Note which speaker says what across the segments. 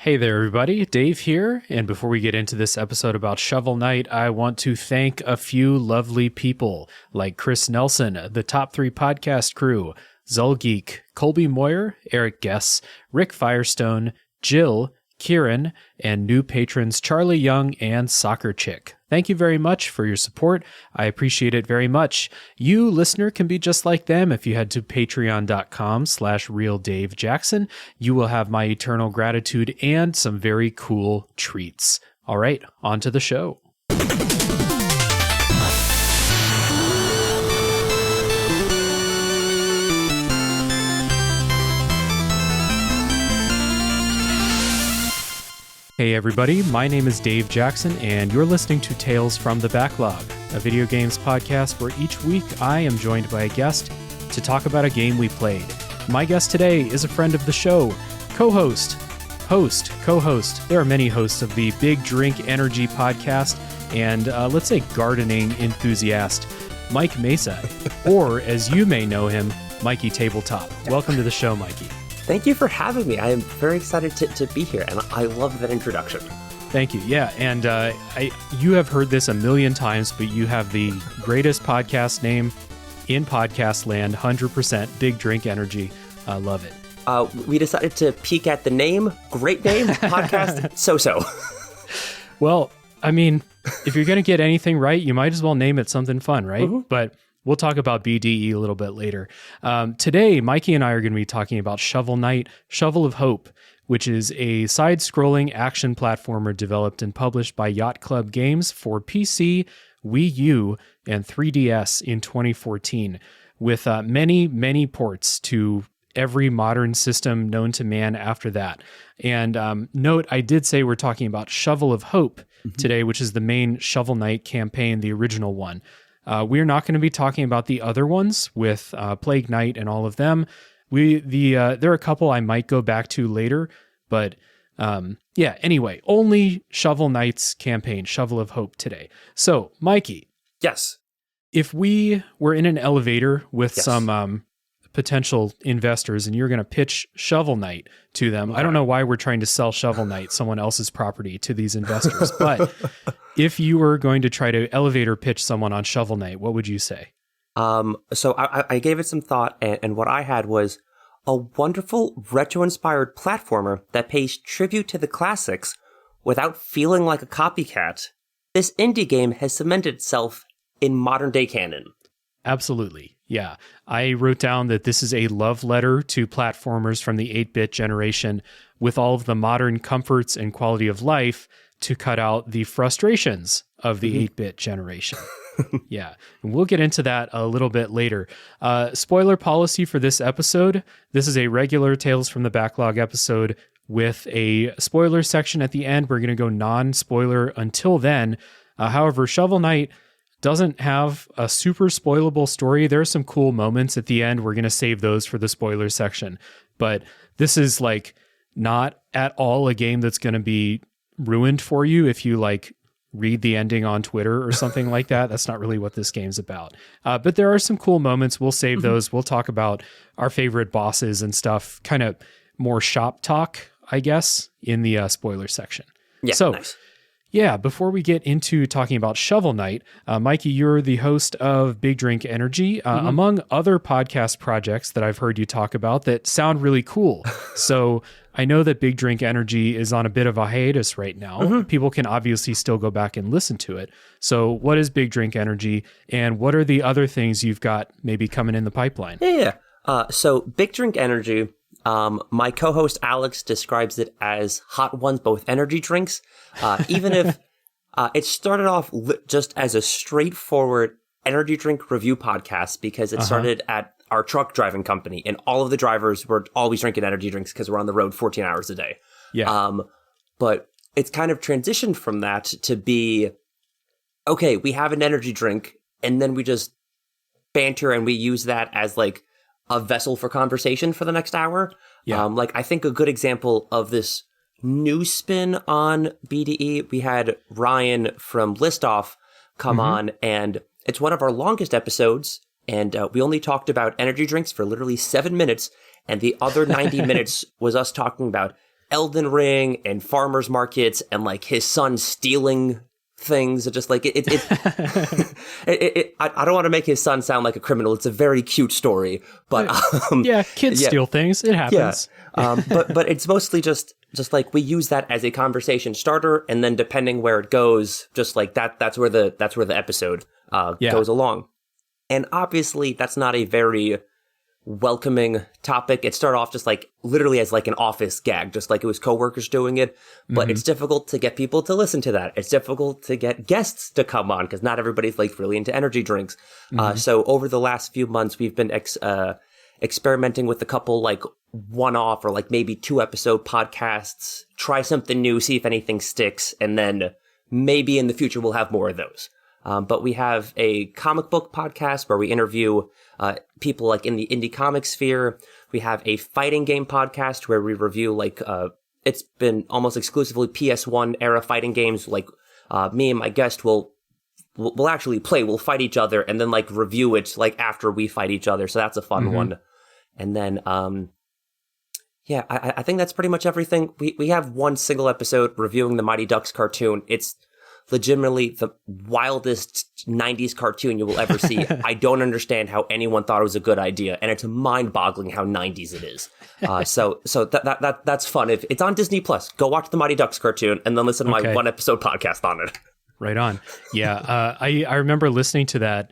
Speaker 1: Hey there, everybody. Dave here. And before we get into this episode about Shovel Knight, I want to thank a few lovely people like Chris Nelson, the Top 3 Podcast crew, Zulgeek, Colby Moyer, Eric Guess, Rick Firestone, Jill, Kieran, and new patrons Charlie Young and Soccer Chick. Thank you very much for your support. I appreciate it very much. You, listener, can be just like them. If you head to patreon.com/realdavejackson, you will have my eternal gratitude and some very cool treats. All right, on to the show. Hey everybody, my name is Dave Jackson, and you're listening to Tales from the Backlog, a video games podcast where each week I am joined by a guest to talk about a game we played. My guest today is a friend of the show, co-host, there are many hosts of the Big Drink Energy podcast, and let's say gardening enthusiast, Mike Mesa, or as you may know him, Mikey Tabletop. Welcome to the show, Mikey.
Speaker 2: Thank you for having me. I am very excited to be here, and I love that introduction.
Speaker 1: Thank you. Yeah, and you have heard this a million times, but you have the greatest podcast name in podcast land, 100% Big Drink Energy. I love it.
Speaker 2: We decided to peek at the name. Great name, podcast, so-so.
Speaker 1: Well, I mean, if you're going to get anything right, you might as well name it something fun, right? Mm-hmm. But we'll talk about BDE a little bit later. Today, Mikey and I are going to be talking about Shovel Knight, Shovel of Hope, which is a side-scrolling action platformer developed and published by Yacht Club Games for PC, Wii U, and 3DS in 2014, with many, many ports to every modern system known to man after that. And note, I did say we're talking about Shovel of Hope today, which is the main Shovel Knight campaign, the original one. We're not going to be talking about the other ones with Plague Knight and all of them. There are a couple I might go back to later, but anyway, only Shovel Knight's campaign, Shovel of Hope today. So, Mikey.
Speaker 2: Yes.
Speaker 1: If we were in an elevator with some potential investors and you're going to pitch Shovel Knight to them, I don't know why we're trying to sell Shovel Knight, someone else's property, to these investors, but if you were going to try to elevator pitch someone on Shovel Knight, what would you say?
Speaker 2: So I gave it some thought, and what I had was a wonderful retro-inspired platformer that pays tribute to the classics without feeling like a copycat. This indie game has cemented itself in modern-day canon.
Speaker 1: Absolutely. Yeah. I wrote down that this is a love letter to platformers from the 8-bit generation with all of the modern comforts and quality of life to cut out the frustrations of the 8-bit generation. Yeah. And we'll get into that a little bit later. Spoiler policy for this episode. This is a regular Tales from the Backlog episode with a spoiler section at the end. We're going to go non-spoiler until then. However, Shovel Knight doesn't have a super spoilable story. There are some cool moments at the end. We're going to save those for the spoiler section. But this is like not at all a game that's going to be ruined for you if you like read the ending on Twitter or something like that. That's not really what this game's about. But there are some cool moments. We'll save those. We'll talk about our favorite bosses and stuff, kind of more shop talk, I guess, in the spoiler section.
Speaker 2: Yeah,
Speaker 1: so,
Speaker 2: nice.
Speaker 1: Yeah, before we get into talking about Shovel Knight, Mikey, you're the host of Big Drink Energy, among other podcast projects that I've heard you talk about that sound really cool. So I know that Big Drink Energy is on a bit of a hiatus right now. People can obviously still go back and listen to it. So what is Big Drink Energy, and what are the other things you've got maybe coming in the pipeline?
Speaker 2: Yeah. So Big Drink Energy, my co-host Alex describes it as Hot Ones Both energy drinks. Even if it started off just as a straightforward energy drink review podcast, because it started at our truck driving company, and all of the drivers were always drinking energy drinks because we're on the road 14 hours a day.
Speaker 1: Yeah.
Speaker 2: But it's kind of transitioned from that to be, okay, we have an energy drink, and then we just banter and we use that as like a vessel for conversation for the next hour. Yeah. I think a good example of this new spin on BDE, we had Ryan from Listoff come on, and it's one of our longest episodes, and we only talked about energy drinks for literally 7 minutes, and the other 90 minutes was us talking about Elden Ring and farmers markets and like his son stealing things. Just like I don't want to make his son sound like a criminal. It's a very cute story, but
Speaker 1: kids steal things. It happens.
Speaker 2: But it's mostly just like we use that as a conversation starter, and then depending where it goes, just like that's where the episode goes along. And obviously, that's not a very welcoming topic. It started off just like literally as like an office gag, just like it was coworkers doing it. But it's difficult to get people to listen to that. It's difficult to get guests to come on because not everybody's like really into energy drinks. So over the last few months, we've been experimenting with a couple like one-off or like maybe 2-episode podcasts, try something new, see if anything sticks, and then maybe in the future we'll have more of those. But we have a comic book podcast where we interview people like in the indie comic sphere. We have a fighting game podcast where we review like it's been almost exclusively PS1 era fighting games. Like me and my guest will actually play. We'll fight each other and then like review it like after we fight each other. So that's a fun one. And then I think that's pretty much everything. We have one single episode reviewing the Mighty Ducks cartoon. It's legitimately the wildest 90s cartoon you will ever see. I don't understand how anyone thought it was a good idea, and it's mind-boggling how 90s it is. So that's fun. If it's on Disney Plus, go watch the Mighty Ducks cartoon and then listen to my one-episode podcast on it.
Speaker 1: Right on. Yeah, I remember listening to that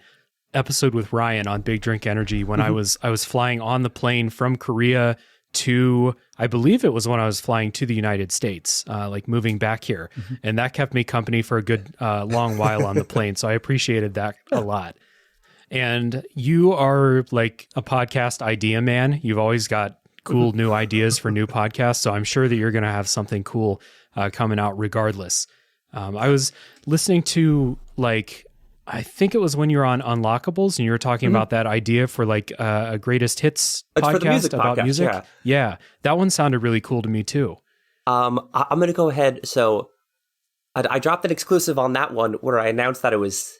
Speaker 1: episode with Ryan on Big Drink Energy when I was flying on the plane from Korea to, I believe it was when I was flying to the United States, like moving back here. And that kept me company for a good long while on the plane. So I appreciated that a lot. And you are like a podcast idea man. You've always got cool new ideas for new podcasts. So I'm sure that you're going to have something cool coming out regardless. I was listening to like, I think it was when you were on Unlockables and you were talking about that idea for like a greatest hits podcast about music. Yeah. That one sounded really cool to me too.
Speaker 2: I'm going to go ahead. So I dropped an exclusive on that one where I announced that it was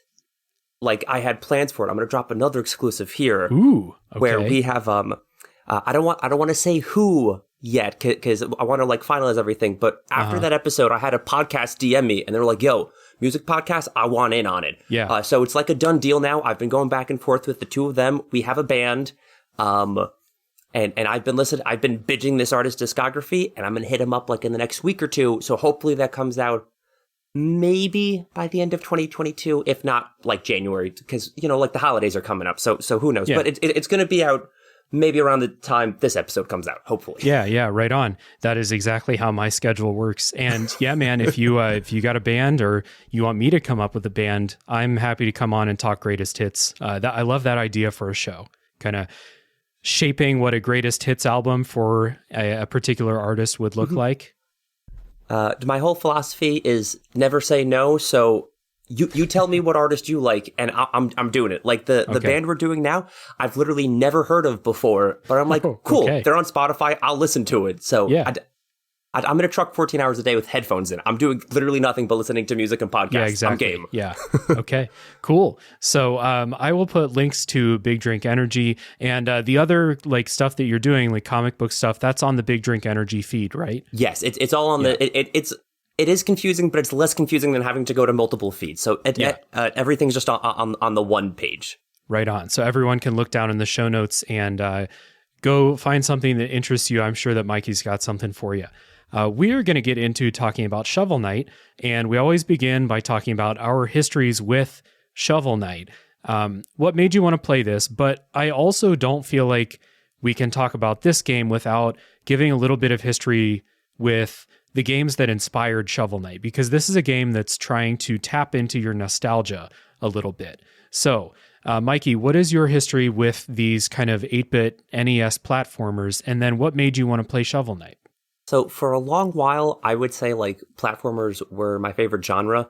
Speaker 2: like I had plans for it. I'm going to drop another exclusive here.
Speaker 1: Ooh, okay.
Speaker 2: Where we have I don't want to say who yet because I want to like finalize everything. But after that episode, I had a podcast DM me and they were like, "Yo, music podcast, I want in on it."
Speaker 1: Yeah.
Speaker 2: So it's like a done deal now. I've been going back and forth with the two of them. We have a band. And I've been binging this artist's discography, and I'm going to hit him up like in the next week or two. So hopefully that comes out maybe by the end of 2022, if not like January, because, you know, like the holidays are coming up. So who knows? Yeah. But it's going to be out maybe around the time this episode comes out, hopefully.
Speaker 1: Yeah, right on. That is exactly how my schedule works. And yeah, man, if you got a band or you want me to come up with a band, I'm happy to come on and talk greatest hits. I love that idea for a show, kind of shaping what a greatest hits album for a particular artist would look like.
Speaker 2: My whole philosophy is never say no. So you tell me what artist you like, and I'm doing it. Like the band we're doing now, I've literally never heard of before, but I'm like, cool. Okay. They're on Spotify. I'll listen to it. So yeah. I'm going to truck 14 hours a day with headphones in. I'm doing literally nothing but listening to music and podcasts. Yeah,
Speaker 1: exactly.
Speaker 2: I'm game.
Speaker 1: Yeah. Okay, cool. So I will put links to Big Drink Energy and the other like stuff that you're doing, like comic book stuff, that's on the Big Drink Energy feed, right?
Speaker 2: Yes, it's all on it is confusing, but it's less confusing than having to go to multiple feeds. So everything's just on the one page.
Speaker 1: Right on. So everyone can look down in the show notes and go find something that interests you. I'm sure that Mikey's got something for you. We are going to get into talking about Shovel Knight, and we always begin by talking about our histories with Shovel Knight. What made you want to play this? But I also don't feel like we can talk about this game without giving a little bit of history with the games that inspired Shovel Knight, because this is a game that's trying to tap into your nostalgia a little bit. So, Mikey, what is your history with these kind of 8-bit NES platformers, and then what made you want to play Shovel Knight?
Speaker 2: So for a long while, I would say like platformers were my favorite genre.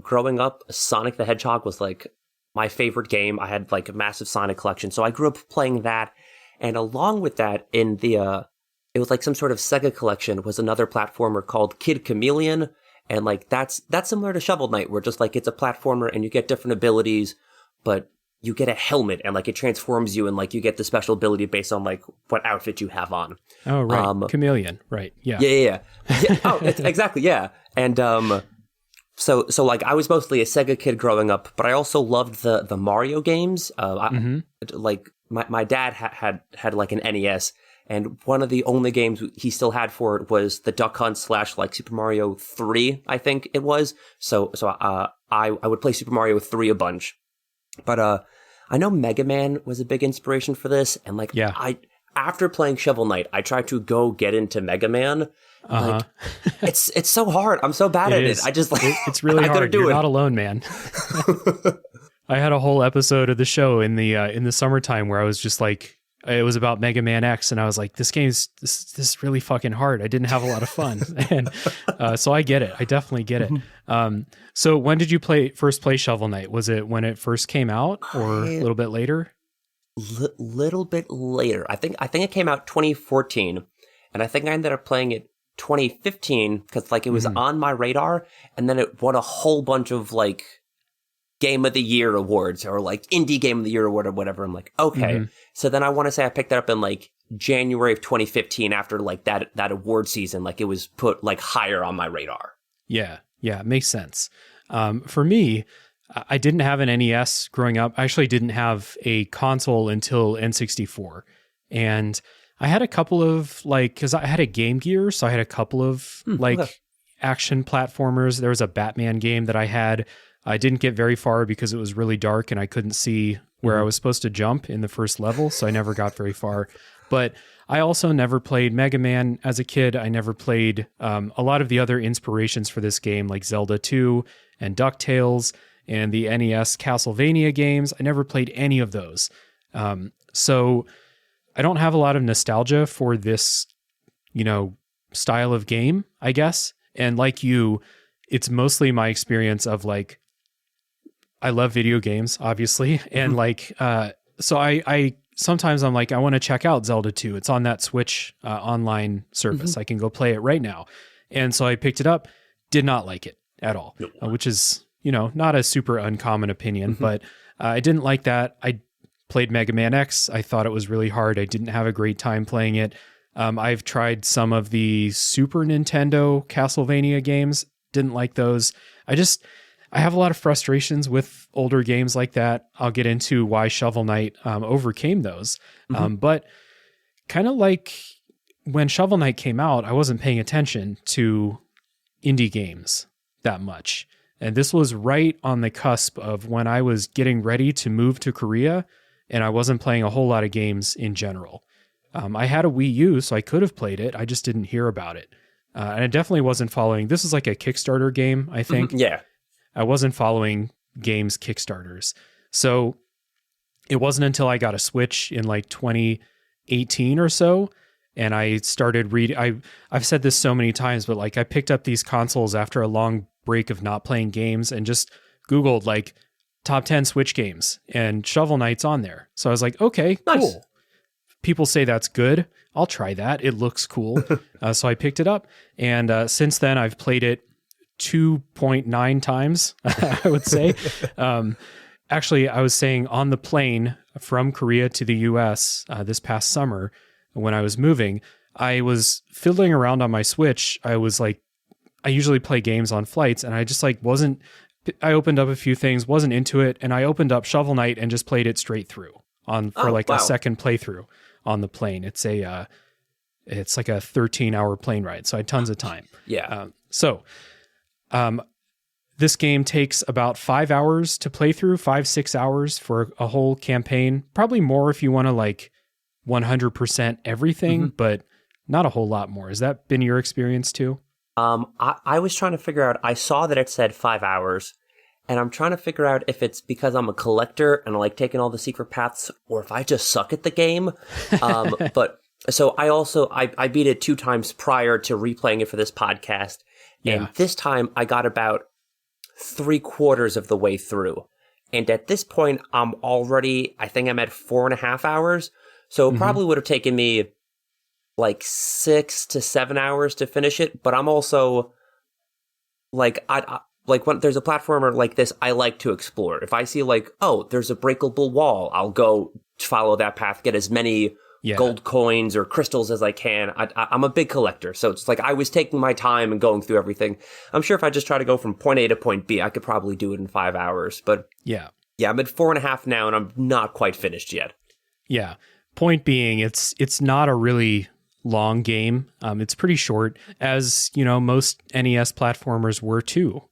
Speaker 2: Growing up, Sonic the Hedgehog was like my favorite game. I had like a massive Sonic collection. So I grew up playing that. And along with that, in the, it was like some sort of Sega collection was another platformer called Kid Chameleon. And like, that's similar to Shovel Knight, where just like it's a platformer and you get different abilities, but you get a helmet and like it transforms you and like you get the special ability based on like what outfit you have on.
Speaker 1: Oh, right. Chameleon. Right. Yeah.
Speaker 2: Yeah. Oh, exactly. Yeah. And so like I was mostly a Sega kid growing up, but I also loved the Mario games. Like my dad had like an NES, and one of the only games he still had for it was the Duck Hunt / like Super Mario 3, I think it was. So I would play Super Mario 3 a bunch. But I know Mega Man was a big inspiration for this, and like after playing Shovel Knight, I tried to go get into Mega Man. Like, it's so hard. I'm so bad at it. I just like
Speaker 1: it's really hard. You're not alone, man. I had a whole episode of the show in the summertime where I was just like, it was about Mega Man X, and I was like, this is really fucking hard. I didn't have a lot of fun, and so I get it. I definitely get it. So when did you first play Shovel Knight? Was it when it first came out, or a little bit later?
Speaker 2: Little bit later. I think it came out 2014, and I think I ended up playing it 2015 because like it was on my radar, and then it won a whole bunch of like Game of the Year awards or like Indie Game of the Year award or whatever. I'm like, okay. So then I want to say I picked that up in like January of 2015 after like that award season. Like it was put like higher on my radar.
Speaker 1: Yeah, makes sense. For me, I didn't have an NES growing up. I actually didn't have a console until N64, and I had a couple of like, because I had a Game Gear, so I had a couple of action platformers. There was a Batman game that I had. I didn't get very far because it was really dark and I couldn't see where I was supposed to jump in the first level, so I never got very far. But I also never played Mega Man as a kid. I never played a lot of the other inspirations for this game, like Zelda 2 and DuckTales and the NES Castlevania games. I never played any of those. So I don't have a lot of nostalgia for this, style of game, I guess. And like you, it's mostly my experience of like, I love video games, obviously. And like, so I sometimes I'm like, I want to check out Zelda 2. It's on that Switch online service. I can go play it right now. And so I picked it up, did not like it at all, which is, not a super uncommon opinion, but I didn't like that. I played Mega Man X. I thought it was really hard. I didn't have a great time playing it. I've tried some of the Super Nintendo Castlevania games. Didn't like those. I have a lot of frustrations with older games like that. I'll get into why Shovel Knight overcame those. But kind of like when Shovel Knight came out, I wasn't paying attention to indie games that much. And this was right on the cusp of when I was getting ready to move to Korea, and I wasn't playing a whole lot of games in general. I had a Wii U, so I could have played it. I just didn't hear about it. And I definitely wasn't following. This is like a Kickstarter game, I think.
Speaker 2: Yeah.
Speaker 1: I wasn't following games Kickstarters. So it wasn't until I got a Switch in like 2018 or so, and I started reading. I've said this so many times, but like I picked up these consoles after a long break of not playing games and just Googled like top 10 Switch games, and Shovel Knight's on there. So I was like, okay, cool. People say that's good. I'll try that. It looks cool. So I picked it up, and since then I've played it 2.9 times, I would say. Actually, I was saying on the plane from Korea to the US this past summer, when I was moving, I was fiddling around on my Switch. I was like, I usually play games on flights, and I just like wasn't, I opened up a few things, wasn't into it, and I opened up Shovel Knight and just played it straight through for a second playthrough on the plane. It's like a 13-hour plane ride, so I had tons of time. This game takes about 5 hours to play through, 5-6 hours for a whole campaign. Probably more if you want to like 100% everything, but not a whole lot more. Has that been your experience too?
Speaker 2: I was trying to figure out, I saw that it said 5 hours, and I'm trying to figure out if it's because I'm a collector and I like taking all the secret paths, or if I just suck at the game. But so I beat it 2 times prior to replaying it for this podcast. And this time I got about 3/4 of the way through. And at this point, I'm at 4.5 hours. So it probably would have taken me like 6 to 7 hours to finish it. But I'm also like, like when there's a platformer like this, I like to explore. If I see like, oh, there's a breakable wall, I'll go follow that path, get as many gold coins or crystals as I can. I'm a big collector, so it's like I was taking my time and going through everything. I'm sure if I just try to go from point A to point B, I could probably do it in 5 hours. But yeah, I'm at 4.5 now, and I'm not quite finished yet.
Speaker 1: Yeah. Point being, it's not a really long game. It's pretty short, as you know, most NES platformers were too.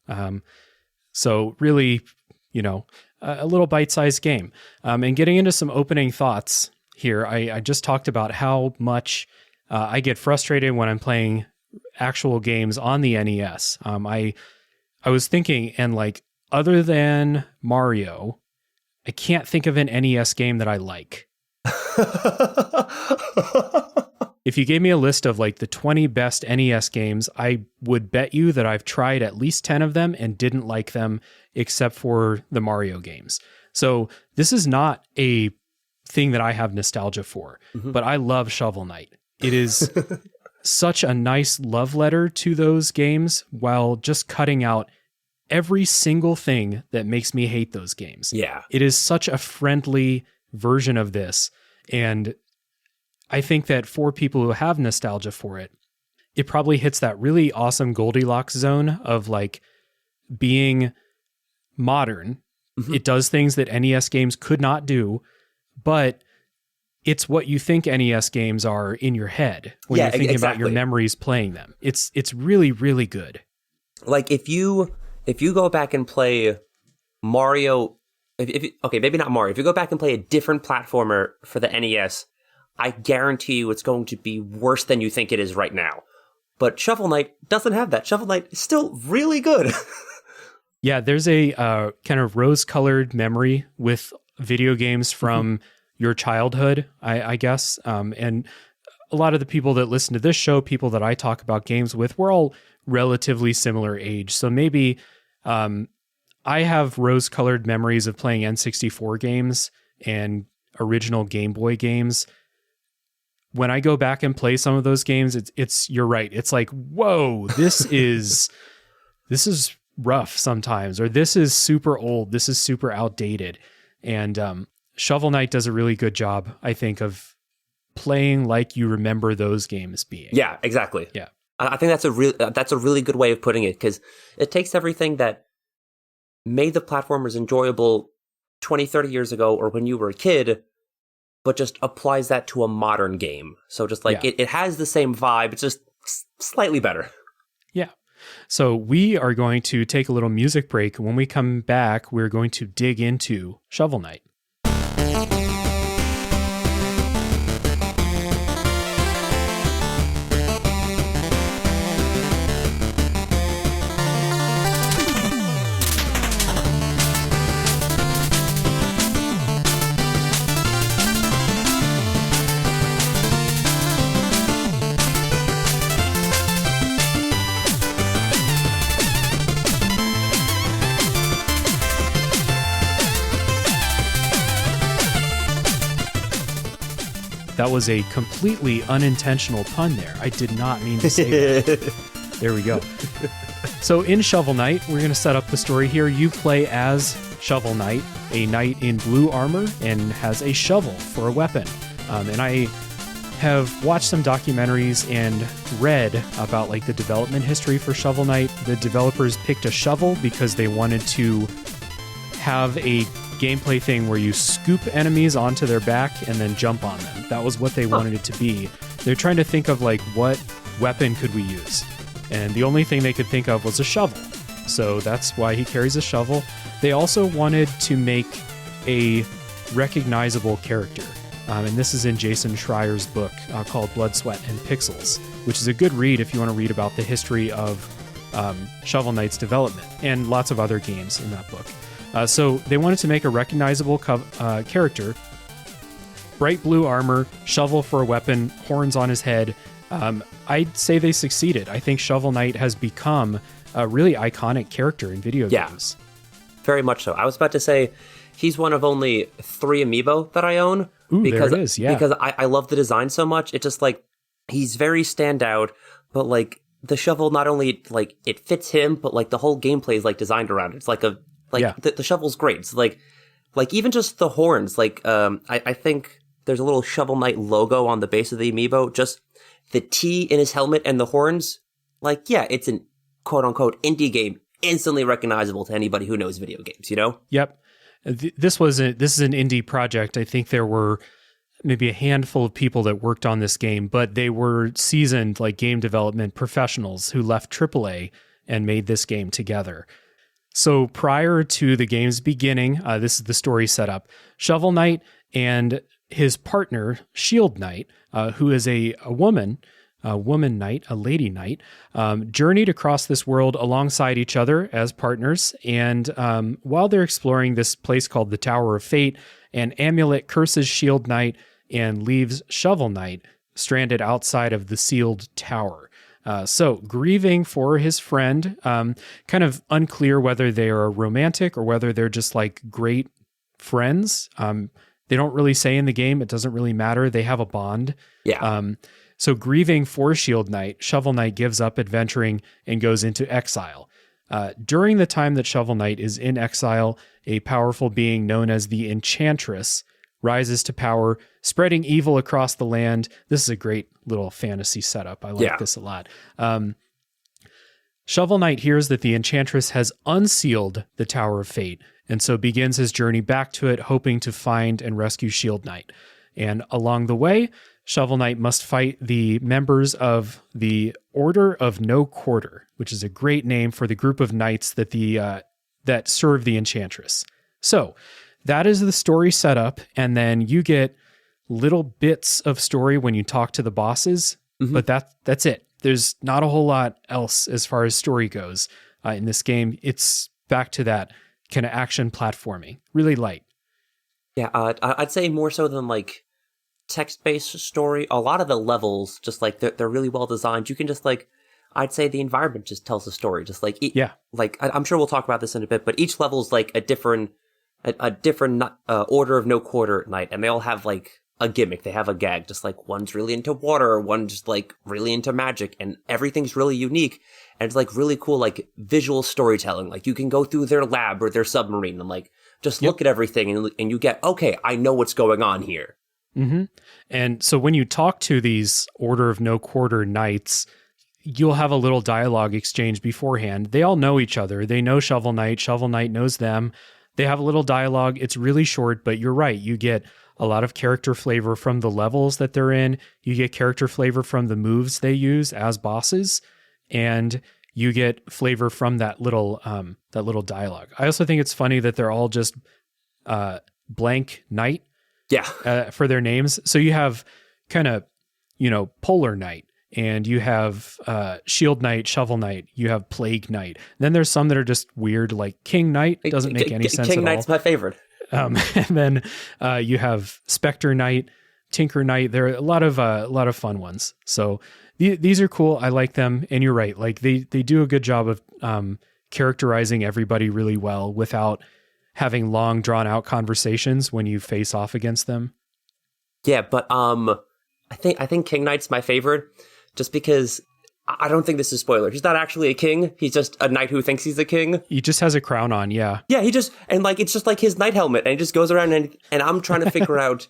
Speaker 1: So really, you know, a little bite-sized game. And getting into some opening thoughts here, I just talked about how much I get frustrated when I'm playing actual games on the NES. I was thinking, and like, other than Mario, I can't think of an NES game that I like. If you gave me a list of like the 20 best NES games, I would bet you that I've tried at least 10 of them and didn't like them except for the Mario games. So this is not a thing that I have nostalgia for, but I love Shovel Knight. It is such a nice love letter to those games while just cutting out every single thing that makes me hate those games.
Speaker 2: Yeah.
Speaker 1: It is such a friendly version of this. And I think that for people who have nostalgia for it, it probably hits that really awesome Goldilocks zone of like being modern. It does things that NES games could not do, but it's what you think NES games are in your head when you're thinking about your memories playing them. It's really, really good.
Speaker 2: Like if you go back and play Mario, okay, maybe not Mario. If you go back and play a different platformer for the NES, I guarantee you it's going to be worse than you think it is right now. But Shovel Knight doesn't have that. Shovel Knight is still really good.
Speaker 1: Yeah, there's a kind of rose-colored memory with video games from your childhood, I guess. And a lot of the people that listen to this show, people that I talk about games with, we're all relatively similar age. So maybe I have rose-colored memories of playing N64 games and original Game Boy games. When I go back and play some of those games, it's you're right. It's like, whoa, this is rough sometimes, or this is super old. This is super outdated. And Shovel Knight does a really good job, I think, of playing like you remember those games being.
Speaker 2: Yeah, exactly.
Speaker 1: Yeah.
Speaker 2: I think that's a really good way of putting it, because it takes everything that made the platformers enjoyable 20, 30 years ago or when you were a kid, but just applies that to a modern game. So just like it has the same vibe, it's just slightly better.
Speaker 1: Yeah. So we are going to take a little music break. When we come back, we're going to dig into Shovel Knight. That was a completely unintentional pun there. I did not mean to say that. There we go. So in Shovel Knight, we're going to set up the story here. You play as Shovel Knight, a knight in blue armor, and has a shovel for a weapon. And I have watched some documentaries and read about like the development history for Shovel Knight. The developers picked a shovel because they wanted to have a gameplay thing where you scoop enemies onto their back and then jump on them. That was what they wanted it to be. They're trying to think of like, what weapon could we use? And the only thing they could think of was a shovel. So that's why he carries a shovel. They also wanted to make a recognizable character. And this is in Jason Schreier's book called Blood, Sweat, and Pixels, which is a good read if you want to read about the history of Shovel Knight's development and lots of other games in that book. So they wanted to make a recognizable character, bright blue armor, shovel for a weapon, horns on his head. I'd say they succeeded. I think Shovel Knight has become a really iconic character in video games.
Speaker 2: Very much so. I was about to say he's one of only 3 amiibo that I own.
Speaker 1: Ooh,
Speaker 2: because,
Speaker 1: there it is, yeah.
Speaker 2: Because I love the design so much. It's just like, he's very standout, but like the shovel not only like it fits him, but like the whole gameplay is like designed around it. It's like the shovel's great. It's like even just the horns. Like I think there's a little Shovel Knight logo on the base of the amiibo. Just the T in his helmet and the horns. Like it's an quote unquote indie game, instantly recognizable to anybody who knows video games. You know?
Speaker 1: Yep. This is an indie project. I think there were maybe a handful of people that worked on this game, but they were seasoned like game development professionals who left AAA and made this game together. So prior to the game's beginning, this is the story setup. Shovel Knight and his partner, Shield Knight, who is a woman knight, a lady knight, journeyed across this world alongside each other as partners. And while they're exploring this place called the Tower of Fate, an amulet curses Shield Knight and leaves Shovel Knight stranded outside of the sealed tower. So grieving for his friend, kind of unclear whether they are romantic or whether they're just like great friends. They don't really say in the game. It doesn't really matter. They have a bond.
Speaker 2: Yeah.
Speaker 1: So grieving for Shield Knight, Shovel Knight gives up adventuring and goes into exile. During the time that Shovel Knight is in exile, a powerful being known as the Enchantress rises to power, spreading evil across the land. This is a great little fantasy setup. I like this a lot. Shovel Knight hears that the Enchantress has unsealed the Tower of Fate, and so begins his journey back to it, hoping to find and rescue Shield Knight. And along the way, Shovel Knight must fight the members of the Order of No Quarter, which is a great name for the group of knights that that serve the Enchantress. So that is the story setup, and then you get little bits of story when you talk to the bosses, but that's it. There's not a whole lot else as far as story goes in this game. It's back to that kind of action platforming, really light.
Speaker 2: Yeah, I'd say more so than like text-based story. A lot of the levels, just like they're really well designed. You can just like, I'd say the environment just tells the story. Just like like I'm sure we'll talk about this in a bit, but each level is like a different Order of No Quarter knight, and they all have like a gimmick. They have a gag. Just like one's really into water, one's just like really into magic, and everything's really unique. And it's like really cool, like visual storytelling. Like you can go through their lab or their submarine and like just look at everything, and you get, okay, I know what's going on here.
Speaker 1: Mm-hmm. And so when you talk to these Order of No Quarter knights, you'll have a little dialogue exchange beforehand. They all know each other. They know Shovel Knight. Shovel Knight knows them. They have a little dialogue. It's really short, but you're right. You get a lot of character flavor from the levels that they're in. You get character flavor from the moves they use as bosses, and you get flavor from that little dialogue. I also think it's funny that they're all just blank knight for their names. So you have kind of, Polar Knight, and you have Shield Knight, Shovel Knight, you have Plague Knight. Then there's some that are just weird, like King Knight. Doesn't make any sense
Speaker 2: King
Speaker 1: at
Speaker 2: Knight's
Speaker 1: all.
Speaker 2: my favorite.
Speaker 1: And then you have Spectre Knight, Tinker Knight. There are a lot of fun ones. So these are cool. I like them. And you're right. Like they do a good job of characterizing everybody really well without having long drawn out conversations when you face off against them.
Speaker 2: Yeah, but I think King Knight's my favorite, just because I don't think this is a spoiler. He's not actually a king. He's just a knight who thinks he's a king.
Speaker 1: He just has a crown on, yeah.
Speaker 2: Yeah, it's just like his knight helmet, and he just goes around and I'm trying to figure out,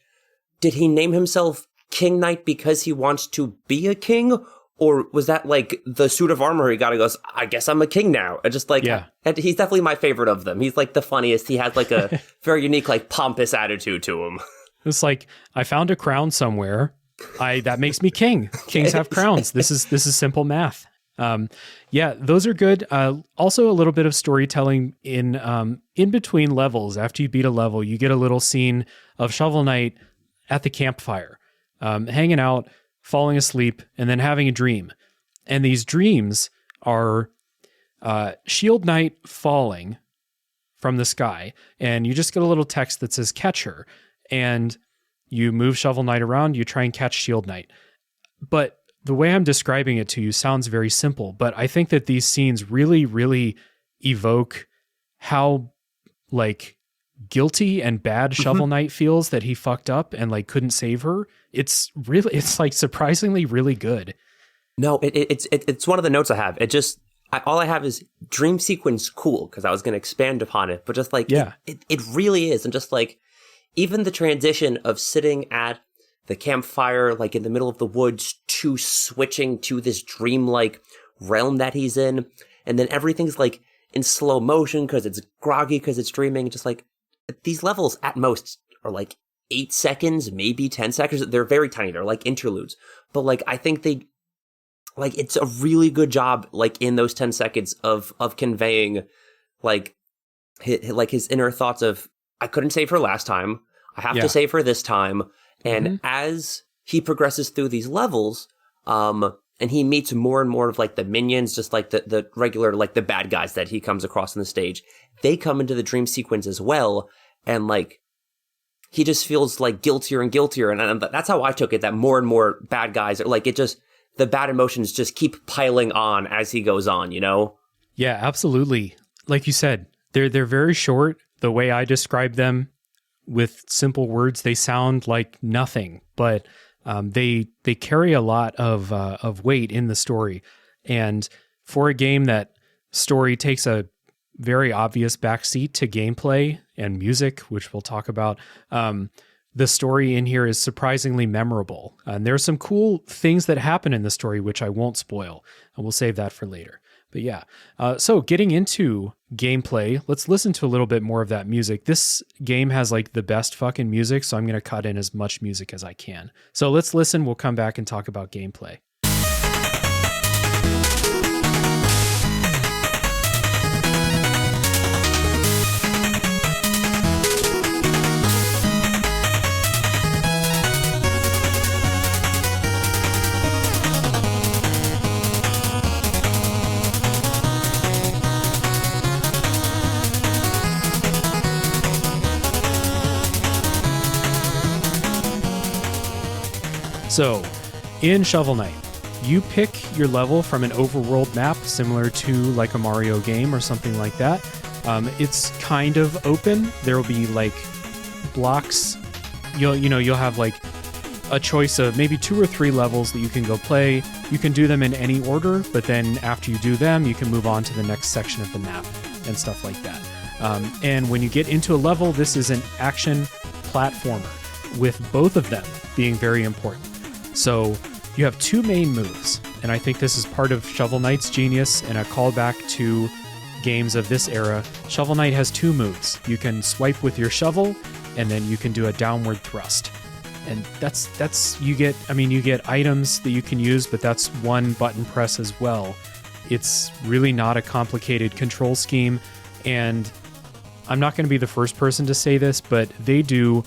Speaker 2: did he name himself King Knight because he wants to be a king? Or was that like the suit of armor he got and goes, I guess I'm a king now? And just like, and he's definitely my favorite of them. He's like the funniest. He has like a very unique, like pompous attitude to him. It's
Speaker 1: like, I found a crown somewhere. That makes me king. Kings have crowns. This is simple math. Those are good. Also a little bit of storytelling in between levels. After you beat a level, you get a little scene of Shovel Knight at the campfire, hanging out, falling asleep, and then having a dream. And these dreams are Shield Knight falling from the sky, and you just get a little text that says catch her. And you move Shovel Knight around, you try and catch Shield Knight. But the way I'm describing it to you sounds very simple, but I think that these scenes really, really evoke how like guilty and bad Shovel Knight feels that he fucked up and like couldn't save her. It's like surprisingly really good.
Speaker 2: No, it's one of the notes I have. All I have is dream sequence cool, because I was going to expand upon it, but just like, it really is. And just like, even the transition of sitting at the campfire, like in the middle of the woods, to switching to this dreamlike realm that he's in. And then everything's like in slow motion because it's groggy, because it's dreaming. Just like, these levels at most are like 8 seconds, maybe 10 seconds. They're very tiny. They're like interludes. But like, I think it's a really good job, like in those 10 seconds of conveying like his inner thoughts of, I couldn't save her last time. I have to save her this time. And as he progresses through these levels, and he meets more and more of like the minions, just like the regular, like the bad guys that he comes across on the stage, they come into the dream sequence as well. And like, he just feels like guiltier and guiltier. And that's how I took it, that more and more bad guys are like, the bad emotions just keep piling on as he goes on, you know?
Speaker 1: Yeah, absolutely. Like you said, they're very short. The way I describe them with simple words, they sound like nothing, but they carry a lot of weight in the story. And for a game that story takes a very obvious backseat to gameplay and music, which we'll talk about, the story in here is surprisingly memorable. And there are some cool things that happen in the story, which I won't spoil, and we'll save that for later. But yeah, so getting into gameplay, let's listen to a little bit more of that music. This game has like the best fucking music, so I'm going to cut in as much music as I can. So let's listen. We'll come back and talk about gameplay. So, in Shovel Knight, you pick your level from an overworld map similar to like a Mario game or something like that. It's kind of open. There will be like blocks. You'll have like a choice of maybe 2 or 3 levels that you can go play. You can do them in any order, but then after you do them, you can move on to the next section of the map and stuff like that. And when you get into a level, this is an action platformer, with both of them being very important. So you have 2 main moves, and I think this is part of Shovel Knight's genius and a callback to games of this era. Shovel Knight has 2 moves. You can swipe with your shovel, and then you can do a downward thrust. And you get items that you can use, but that's one button press as well. It's really not a complicated control scheme, and I'm not going to be the first person to say this, but they do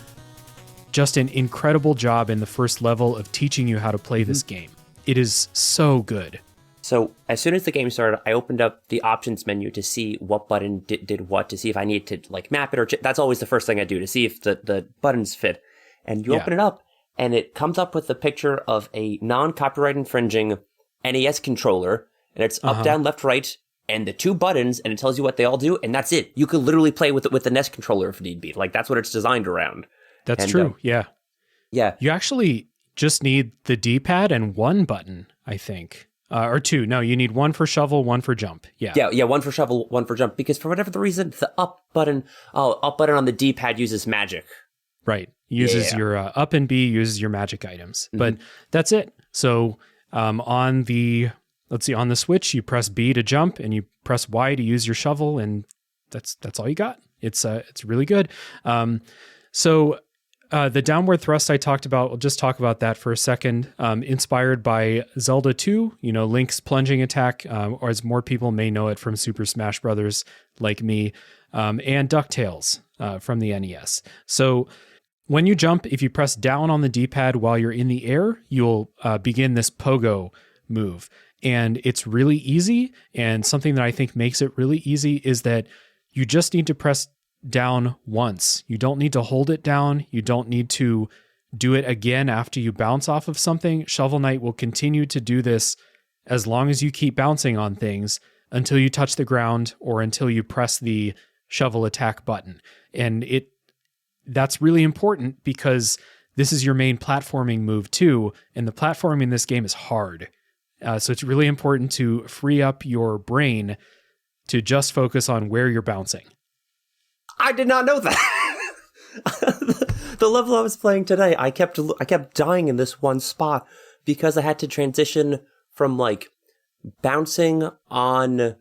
Speaker 1: just an incredible job in the first level of teaching you how to play this game. It is so good.
Speaker 2: So as soon as the game started, I opened up the options menu to see what button did what, to see if I need to like map it, or that's always the first thing I do, to see if the buttons fit. And you open it up, and it comes up with a picture of a non-copyright infringing NES controller, and it's up, down, left, right, and the 2 buttons, and it tells you what they all do, and that's it. You could literally play with the NES controller if need be. Like, that's what it's designed around.
Speaker 1: That's true, yeah.
Speaker 2: Yeah.
Speaker 1: You actually just need the D-pad and 1 button, I think. Or 2. No, you need 1 for shovel, 1 for jump.
Speaker 2: Yeah, 1 for shovel, 1 for jump. Because for whatever the reason, the up button on the D-pad uses magic.
Speaker 1: Right. Uses your up and B, uses your magic items. But that's it. So on the Switch, you press B to jump, and you press Y to use your shovel, and that's all you got. It's really good. So the downward thrust I talked about, we'll just talk about that for a second. Inspired by Zelda 2, Link's plunging attack, or as more people may know it from Super Smash Brothers, like me, and DuckTales from the NES. So when you jump, if you press down on the D-pad while you're in the air, you'll begin this pogo move. And it's really easy, and something that I think makes it really easy is that you just need to press down once. You don't need to hold it down. You don't need to do it again after you bounce off of something. Shovel Knight will continue to do this as long as you keep bouncing on things until you touch the ground or until you press the shovel attack button. And that's really important because this is your main platforming move too, and the platforming in this game is hard. So it's really important to free up your brain to just focus on where you're bouncing.
Speaker 2: I did not know that. The level I was playing today, I kept dying in this one spot because I had to transition from like bouncing on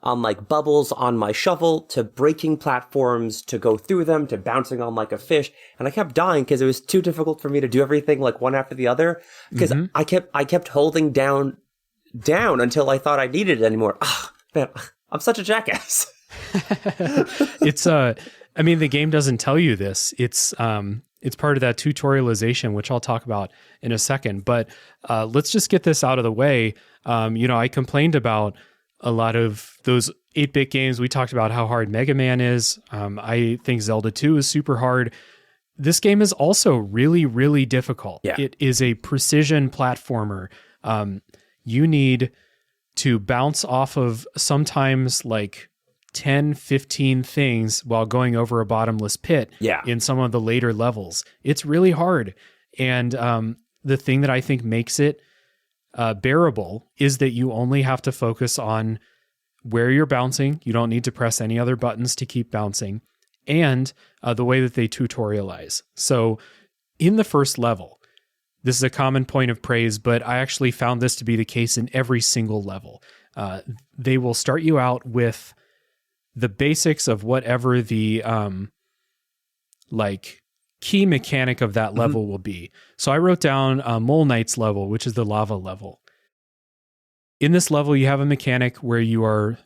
Speaker 2: like bubbles on my shovel to breaking platforms to go through them to bouncing on like a fish, and I kept dying because it was too difficult for me to do everything like one after the other because I kept holding down until I thought I needed it anymore. Ah, man, I'm such a jackass.
Speaker 1: It's I mean, the game doesn't tell you this. It's part of that tutorialization, which I'll talk about in a second. But let's just get this out of the way. I complained about a lot of those 8-bit games. We talked about how hard Mega Man is. I think Zelda 2 is super hard. This game is also really, really difficult.
Speaker 2: Yeah.
Speaker 1: It is a precision platformer. You need to bounce off of sometimes like 10, 15 things while going over a bottomless pit in some of the later levels. It's really hard. And the thing that I think makes it bearable is that you only have to focus on where you're bouncing. You don't need to press any other buttons to keep bouncing, and the way that they tutorialize. So in the first level, this is a common point of praise, but I actually found this to be the case in every single level. They will start you out with the basics of whatever the key mechanic of that level will be. So I wrote down Mole Knight's level, which is the lava level. In this level, you have a mechanic where you are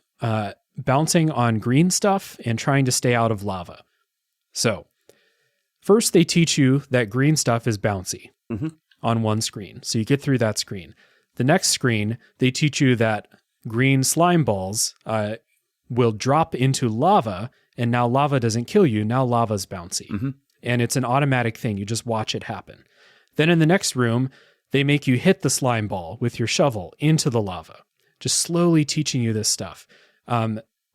Speaker 1: bouncing on green stuff and trying to stay out of lava. So first they teach you that green stuff is bouncy on one screen. So you get through that screen. The next screen, they teach you that green slime balls will drop into lava, and now lava doesn't kill you. Now lava's bouncy. And it's an automatic thing. You just watch it happen. Then in the next room, they make you hit the slime ball with your shovel into the lava, just slowly teaching you this stuff,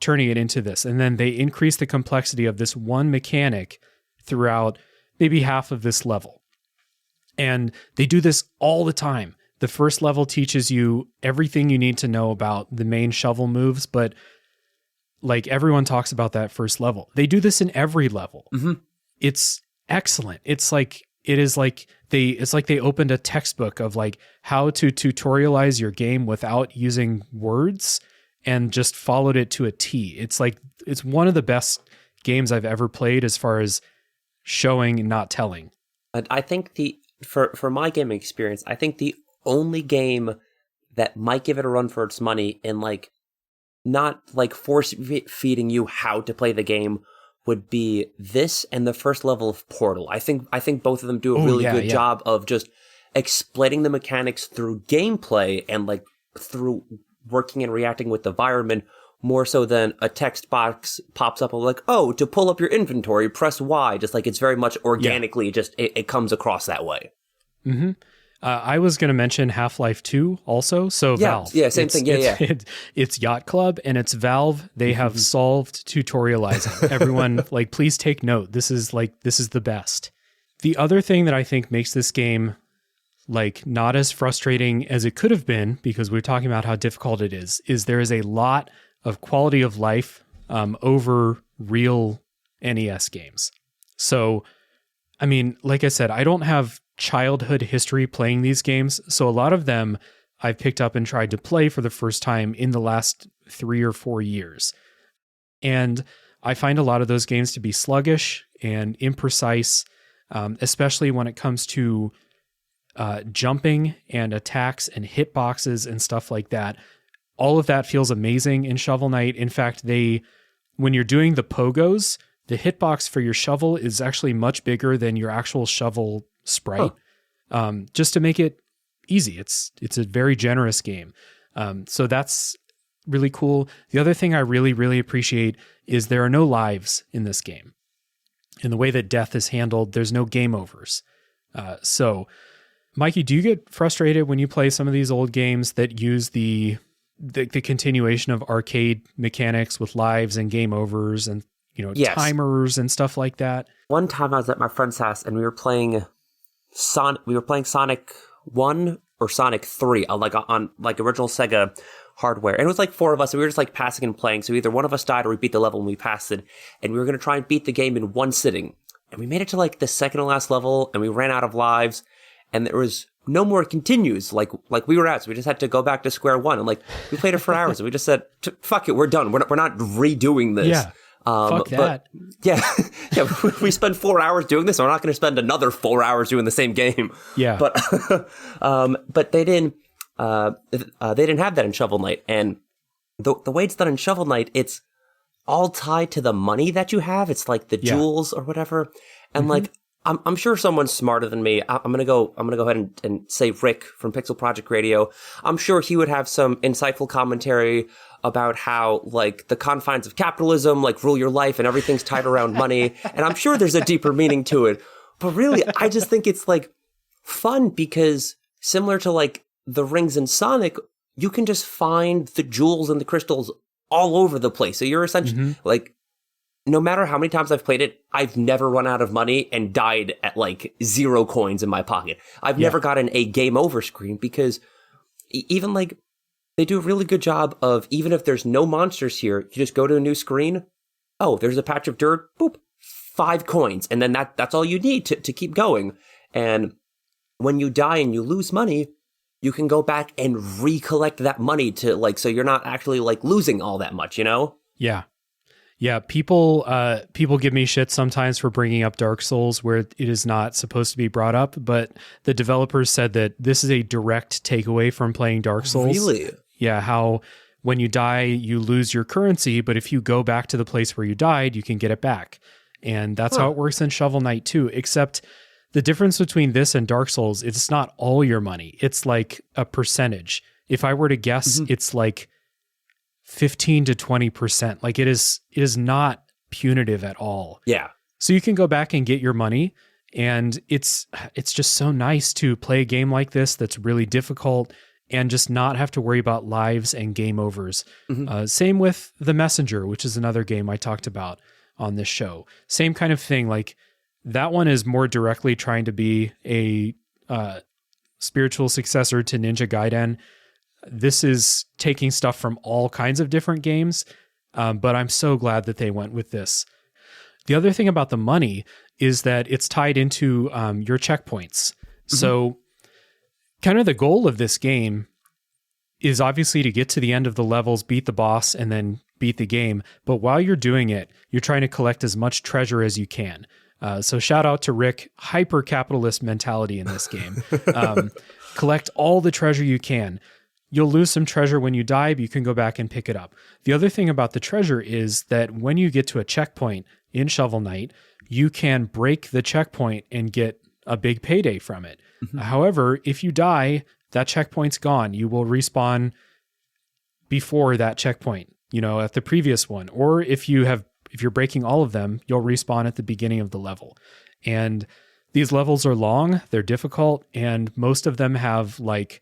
Speaker 1: turning it into this. And then they increase the complexity of this one mechanic throughout maybe half of this level. And they do this all the time. The first level teaches you everything you need to know about the main shovel moves, but like everyone talks about that first level. They do this in every level. It's excellent. It's like they opened a textbook of like how to tutorialize your game without using words and just followed it to a T. It's one of the best games I've ever played as far as showing and not telling.
Speaker 2: And I think for my gaming experience, I think the only game that might give it a run for its money and like not like force feeding you how to play the game would be this and the first level of Portal. I think both of them do a really good job of just explaining the mechanics through gameplay and like through working and reacting with the environment more so than a text box pops up of like, oh, to pull up your inventory, press Y. Just like it's very much organically, just it comes across that way.
Speaker 1: I was going to mention Half-Life 2 also. So Valve.
Speaker 2: Yeah, same thing.
Speaker 1: It's Yacht Club and it's Valve. They have solved tutorializing. Everyone, like, please take note. This is the best. The other thing that I think makes this game like not as frustrating as it could have been, because we're talking about how difficult it is there is a lot of quality of life over real NES games. So, I mean, like I said, I don't have childhood history playing these games, so a lot of them I've picked up and tried to play for the first time in the last 3 or 4 years. And I find a lot of those games to be sluggish and imprecise, especially when it comes to jumping and attacks and hitboxes and stuff like that. All of that feels amazing in Shovel Knight. In fact, when you're doing the pogos, the hitbox for your shovel is actually much bigger than your actual shovel sprite, just to make it easy. It's a very generous game. So that's really cool. The other thing I really, really appreciate is there are no lives in this game. In the way that death is handled, there's no game overs. So, Mikey, do you get frustrated when you play some of these old games that use the continuation of arcade mechanics with lives and game overs and timers and stuff like that?
Speaker 2: One time I was at my friend's house and we were playing Sonic 1 or Sonic 3, on original Sega hardware. And it was like 4 of us, and we were just like passing and playing. So either one of us died or we beat the level and we passed it. And we were going to try and beat the game in one sitting. And we made it to like the second to last level, and we ran out of lives, and there was no more continues like we were at. So we just had to go back to square one. And like we played it for hours, and we just said, fuck it, we're done. We're not redoing this.
Speaker 1: Yeah. Fuck that.
Speaker 2: Yeah. We spend 4 hours doing this. So we're not going to spend another 4 hours doing the same game.
Speaker 1: Yeah.
Speaker 2: But they didn't have that in Shovel Knight. And the way it's done in Shovel Knight, it's all tied to the money that you have. It's like the jewels or whatever. And like, I'm sure someone's smarter than me. I'm gonna go ahead and say Rick from Pixel Project Radio. I'm sure he would have some insightful commentary about how like the confines of capitalism like rule your life and everything's tied around money. And I'm sure there's a deeper meaning to it. But really, I just think it's like fun because similar to like the rings in Sonic, you can just find the jewels and the crystals all over the place. So you're essentially like, no matter how many times I've played it, I've never run out of money and died at like 0 coins in my pocket. I've never gotten a game over screen because even like they do a really good job of, even if there's no monsters here, you just go to a new screen. Oh, there's a patch of dirt. Boop, 5 coins. And then that's all you need to keep going. And when you die and you lose money, you can go back and recollect that money to like, so you're not actually like losing all that much, you know?
Speaker 1: Yeah. Yeah. People give me shit sometimes for bringing up Dark Souls where it is not supposed to be brought up, but the developers said that this is a direct takeaway from playing Dark Souls.
Speaker 2: Really?
Speaker 1: Yeah. How when you die, you lose your currency, but if you go back to the place where you died, you can get it back. And that's how it works in Shovel Knight too, except the difference between this and Dark Souls, it's not all your money. It's like a percentage. If I were to guess, it's like 15 to 20%. Like it is not punitive at all.
Speaker 2: Yeah.
Speaker 1: So you can go back and get your money, and it's just so nice to play a game like this that's really difficult and just not have to worry about lives and game overs. Same with The Messenger, which is another game I talked about on this show. Same kind of thing. Like that one is more directly trying to be a spiritual successor to Ninja Gaiden. This is taking stuff from all kinds of different games, but I'm so glad that they went with this. The other thing about the money is that it's tied into your checkpoints. So kind of the goal of this game is obviously to get to the end of the levels, beat the boss, and then beat the game. But while you're doing it, you're trying to collect as much treasure as you can. So shout out to Rick, hyper-capitalist mentality in this game. Collect all the treasure you can. You'll lose some treasure when you die, but you can go back and pick it up. The other thing about the treasure is that when you get to a checkpoint in Shovel Knight, you can break the checkpoint and get a big payday from it. However, if you die, that checkpoint's gone. You will respawn before that checkpoint, at the previous one. Or if you're breaking all of them, you'll respawn at the beginning of the level. And these levels are long, they're difficult, and most of them have like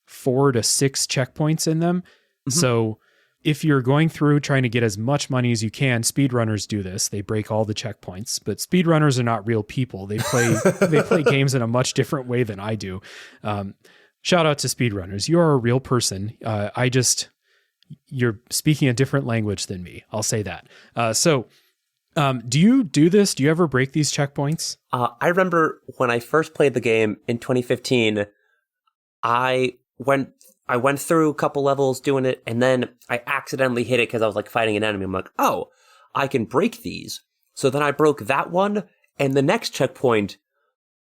Speaker 1: 4 to 6 checkpoints in them. So if you're going through trying to get as much money as you can, speedrunners do this. They break all the checkpoints, but speedrunners are not real people. They play games in a much different way than I do. Shout out to speedrunners. You are a real person. You're speaking a different language than me. I'll say that. Do you do this? Do you ever break these checkpoints?
Speaker 2: I remember when I first played the game in 2015, I went through a couple levels doing it, and then I accidentally hit it because I was like fighting an enemy. I'm like, oh, I can break these. So then I broke that one and the next checkpoint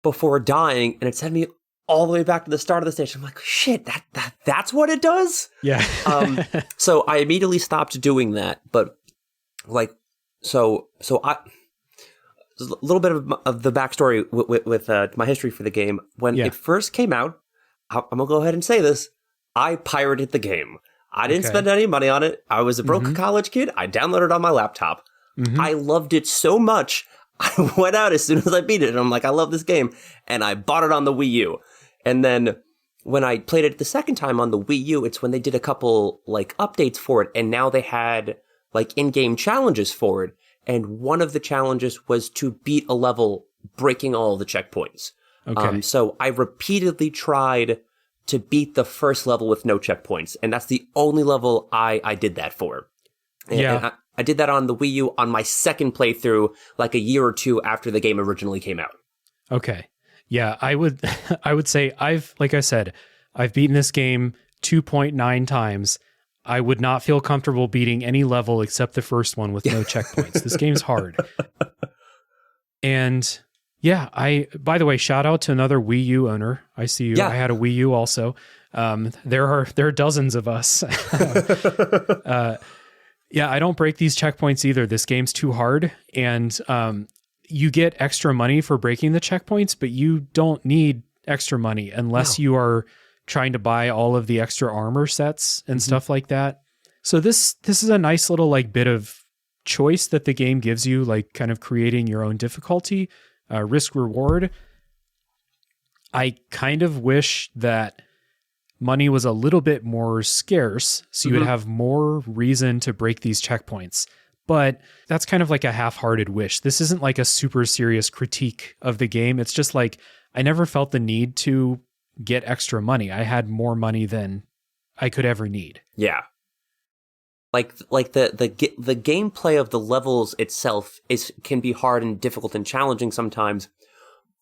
Speaker 2: before dying, and it sent me all the way back to the start of the stage. I'm like, shit, that's what it does?
Speaker 1: Yeah.
Speaker 2: So I immediately stopped doing that. But like, so I, a little bit of the backstory with my history for the game. When it first came out, I'm going to go ahead and say this. I pirated the game. I didn't spend any money on it. I was a broke college kid. I downloaded it on my laptop. I loved it so much. I went out as soon as I beat it, and I'm like, I love this game. And I bought it on the Wii U. And then when I played it the second time on the Wii U, it's when they did a couple like updates for it. And now they had like in-game challenges for it. And one of the challenges was to beat a level breaking all the checkpoints. So I repeatedly tried to beat the first level with no checkpoints. And that's the only level I did that for. And I did that on the Wii U on my second playthrough, like a year or two after the game originally came out.
Speaker 1: Okay. Yeah, I would say like I said, I've beaten this game 2.9 times. I would not feel comfortable beating any level except the first one with no checkpoints. This game's hard. And yeah, by the way, shout out to another Wii U owner. I see you. Yeah. I had a Wii U also. There are dozens of us. Yeah, I don't break these checkpoints either. This game's too hard. And you get extra money for breaking the checkpoints, but you don't need extra money unless you are trying to buy all of the extra armor sets and stuff like that. So this is a nice little like bit of choice that the game gives you, like kind of creating your own difficulty, risk reward. I kind of wish that money was a little bit more scarce, so you would have more reason to break these checkpoints. But that's kind of like a half-hearted wish. This isn't like a super serious critique of the game. It's just like I never felt the need to get extra money. I had more money than I could ever need.
Speaker 2: Yeah. Like the gameplay of the levels itself can be hard and difficult and challenging sometimes,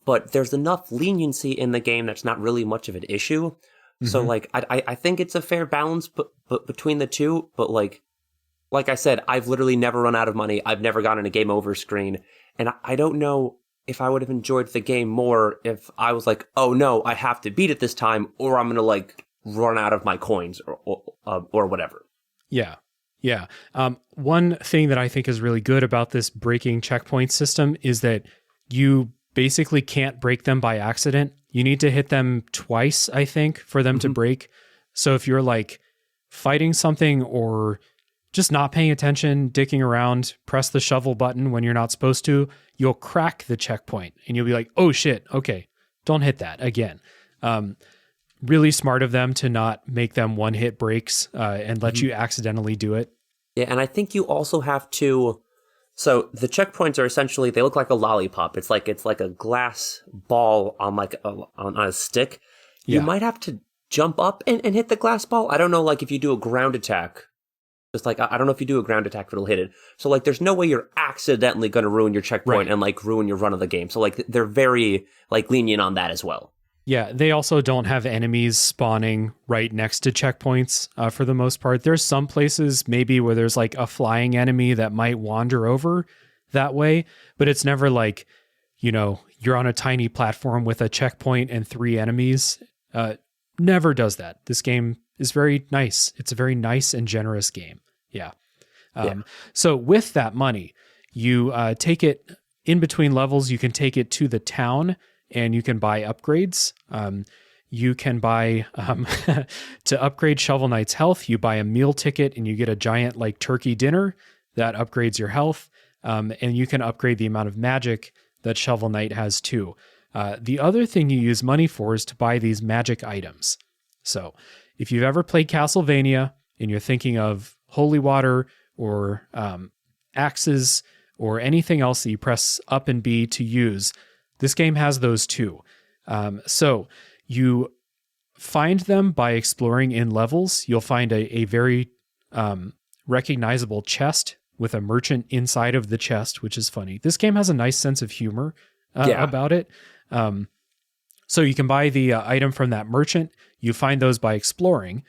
Speaker 2: but there's enough leniency in the game that's not really much of an issue. So like I think it's a fair balance but between the two, but like I said, I've literally never run out of money. I've never gotten a game over screen, and I don't know if I would have enjoyed the game more if I was like, oh no, I have to beat it this time, or I'm gonna like run out of my coins or whatever.
Speaker 1: Yeah. Yeah. One thing that I think is really good about this breaking checkpoint system is that you basically can't break them by accident. You need to hit them twice, I think, for them to break. So if you're like fighting something or just not paying attention, dicking around, press the shovel button when you're not supposed to, you'll crack the checkpoint and you'll be like, oh shit, okay, don't hit that again. Really smart of them to not make them one-hit breaks and let you accidentally do it.
Speaker 2: Yeah, and I think you also have to... So the checkpoints are essentially, they look like a lollipop. It's like a glass ball on like on a stick. You might have to jump up and hit the glass ball. I don't know, like if you do a ground attack, just like, I don't know if you do a ground attack, if it'll hit it. So like there's no way you're accidentally going to ruin your checkpoint and like ruin your run of the game. So like they're very like lenient on that as well.
Speaker 1: Yeah, they also don't have enemies spawning right next to checkpoints for the most part. There's some places maybe where there's like a flying enemy that might wander over that way, but it's never like, you know, you're on a tiny platform with a checkpoint and 3 enemies. Never does that. This game is very nice. It's a very nice and generous game. Yeah. So with that money, you take it in between levels. You can take it to the town and you can buy upgrades. You can buy, to upgrade Shovel Knight's health, you buy a meal ticket and you get a giant like turkey dinner that upgrades your health. And you can upgrade the amount of magic that Shovel Knight has too. The other thing you use money for is to buy these magic items. So if you've ever played Castlevania and you're thinking of holy water or axes or anything else that you press up and B to use, this game has those too. So you find them by exploring in levels. You'll find a very recognizable chest with a merchant inside of the chest, which is funny. This game has a nice sense of humor about it. So you can buy the item from that merchant. You find those by exploring.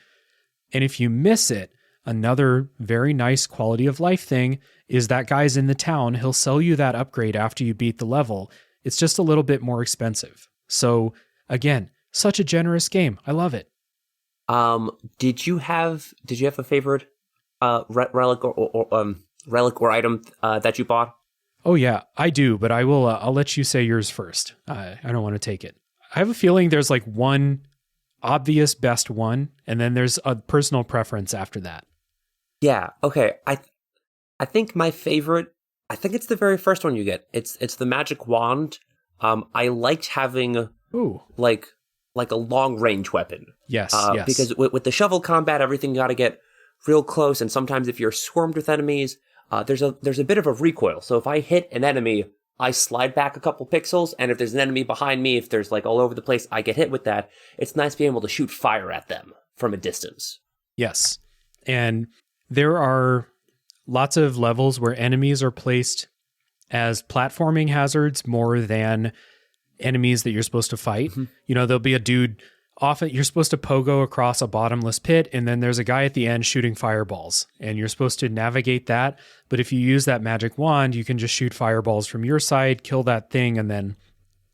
Speaker 1: And if you miss it, another very nice quality of life thing is that guy's in the town. He'll sell you that upgrade after you beat the level. It's just a little bit more expensive. So again, such a generous game. I love it.
Speaker 2: Did you have a favorite relic or item that you bought?
Speaker 1: Oh yeah, I do, but I will. I'll let you say yours first. I don't want to take it. I have a feeling there's like one obvious best one, and then there's a personal preference after that.
Speaker 2: Yeah. Okay. I think my favorite. I think it's the very first one you get. It's the magic wand. I liked having like a long range weapon.
Speaker 1: Yes.
Speaker 2: Because with the shovel combat, everything got to get real close, and sometimes if you're swarmed with enemies, there's a bit of a recoil. So if I hit an enemy, I slide back a couple pixels, and if there's an enemy behind me, if there's like all over the place, I get hit with that. It's nice being able to shoot fire at them from a distance.
Speaker 1: Yes. And there are lots of levels where enemies are placed as platforming hazards more than enemies that you're supposed to fight. You know, there'll be a dude often you're supposed to pogo across a bottomless pit, and then there's a guy at the end shooting fireballs, and you're supposed to navigate that. But if you use that magic wand, you can just shoot fireballs from your side, kill that thing, and then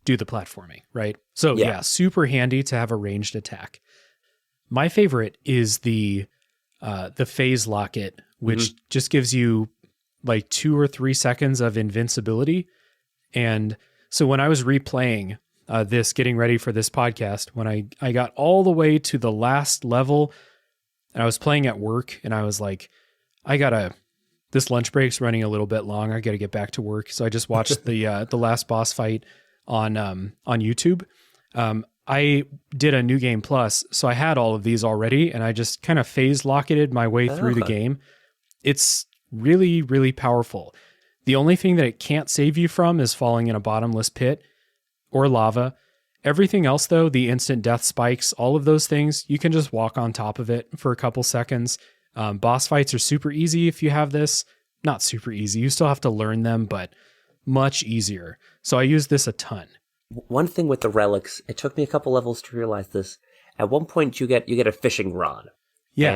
Speaker 1: do the platforming, right? So yeah, super handy to have a ranged attack. My favorite is the phase locket, which just gives you like 2 or 3 seconds of invincibility. And so when I was replaying getting ready for this podcast, when I got all the way to the last level, and I was playing at work, and I was like, this lunch break's running a little bit long. I got to get back to work. So I just watched the last boss fight on YouTube. I did a New Game Plus, so I had all of these already, and I just kind of phase locketed my way through the game. It's really, really powerful. The only thing that it can't save you from is falling in a bottomless pit or lava. Everything else, though, the instant death spikes, all of those things, you can just walk on top of it for a couple seconds. Boss fights are super easy if you have this. Not super easy. You still have to learn them, but much easier. So I use this a ton.
Speaker 2: One thing with the relics, it took me a couple levels to realize this. At one point, you get a fishing rod.
Speaker 1: Yeah.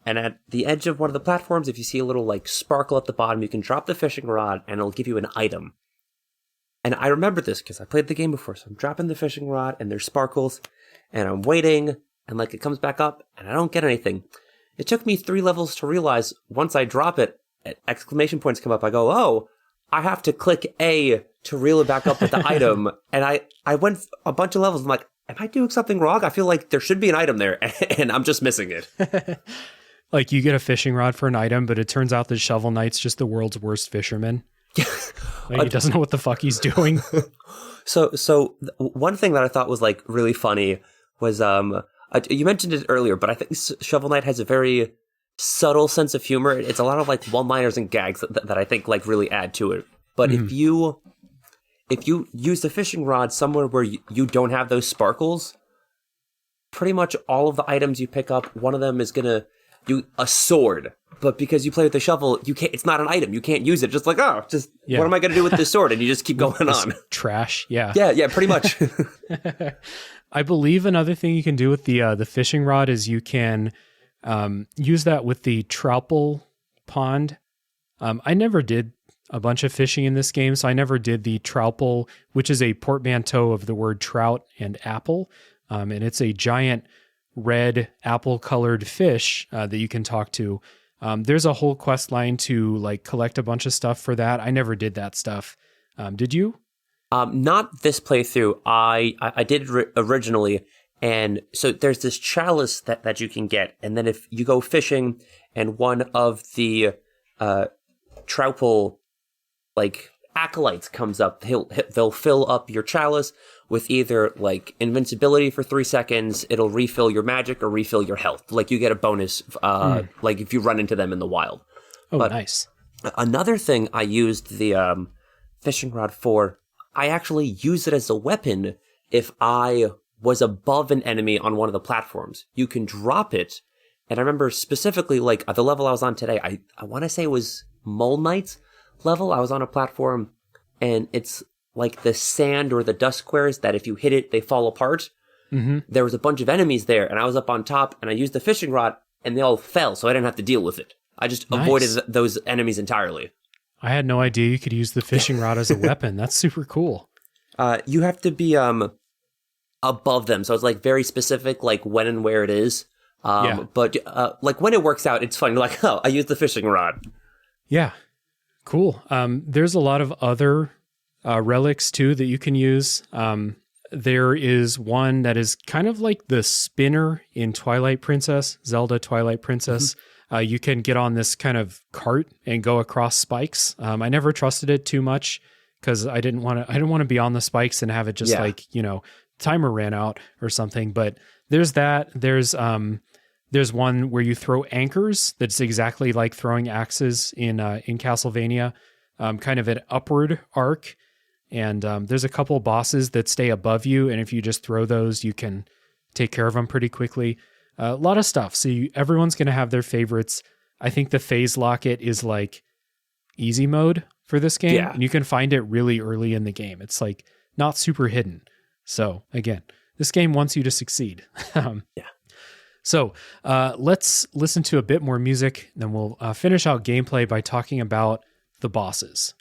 Speaker 2: And at the edge of one of the platforms, if you see a little like sparkle at the bottom, you can drop the fishing rod and it'll give you an item. And I remember this because I played the game before. So I'm dropping the fishing rod and there's sparkles and I'm waiting and like it comes back up and I don't get anything. It took me 3 levels to realize once I drop it, exclamation points come up. I go, oh, I have to click A to reel it back up with the item. And I went a bunch of levels. I'm like, am I doing something wrong? I feel like there should be an item there and I'm just missing it.
Speaker 1: Like you get a fishing rod for an item, but it turns out that Shovel Knight's just the world's worst fisherman. Like he doesn't know what the fuck he's doing.
Speaker 2: So one thing that I thought was like really funny was you mentioned it earlier, but I think Shovel Knight has a very subtle sense of humor. It's a lot of like one-liners and gags that I think like really add to it. But if you use the fishing rod somewhere where you don't have those sparkles, pretty much all of the items you pick up, one of them is gonna do a sword. But because you play with the shovel, you can't. It's not an item. You can't use it. Just like, what am I going to do with this sword? And you just keep going on.
Speaker 1: Trash. Yeah.
Speaker 2: Yeah. Pretty much.
Speaker 1: I believe another thing you can do with the fishing rod is you can use that with the Troupple pond. I never did a bunch of fishing in this game, so I never did the Troupple, which is a portmanteau of the word trout and apple. And it's a giant red apple-colored fish that you can talk to. There's a whole quest line to like collect a bunch of stuff for that. I never did that stuff. Did you?
Speaker 2: Not this playthrough. I did originally, and so there's this chalice that you can get, and then if you go fishing, and one of the Troupple like acolytes comes up, they'll fill up your chalice with either like invincibility for 3 seconds, it'll refill your magic or refill your health. Like you get a bonus, like if you run into them in the wild.
Speaker 1: Oh, but nice.
Speaker 2: Another thing I used the fishing rod for, I actually use it as a weapon if I was above an enemy on one of the platforms. You can drop it. And I remember specifically like the level I was on today, I want to say it was Mole Knight's level. I was on a platform and it's like the sand or the dust squares that if you hit it, they fall apart. Mm-hmm. There was a bunch of enemies there, and I was up on top, and I used the fishing rod, and they all fell, so I didn't have to deal with it. I just avoided those enemies entirely.
Speaker 1: I had no idea you could use the fishing rod as a weapon. That's super cool.
Speaker 2: You have to be above them, so it's like very specific, like when and where it is. But like when it works out, it's fun. You're like, oh, I used the fishing rod.
Speaker 1: Yeah, cool. There's a lot of other relics too that you can use. There is one that is kind of like the spinner in Zelda Twilight Princess. Mm-hmm. You can get on this kind of cart and go across spikes. I never trusted it too much because I didn't want to be on the spikes and have it just like, timer ran out or something. But there's that. There's one where you throw anchors that's exactly like throwing axes in Castlevania, kind of an upward arc. And there's a couple bosses that stay above you, and if you just throw those, you can take care of them pretty quickly. A lot of stuff. So everyone's going to have their favorites. I think the phase locket is like easy mode for this game.
Speaker 2: Yeah.
Speaker 1: And you can find it really early in the game. It's like not super hidden. So again, this game wants you to succeed.
Speaker 2: Yeah.
Speaker 1: So let's listen to a bit more music, then we'll finish out gameplay by talking about the bosses.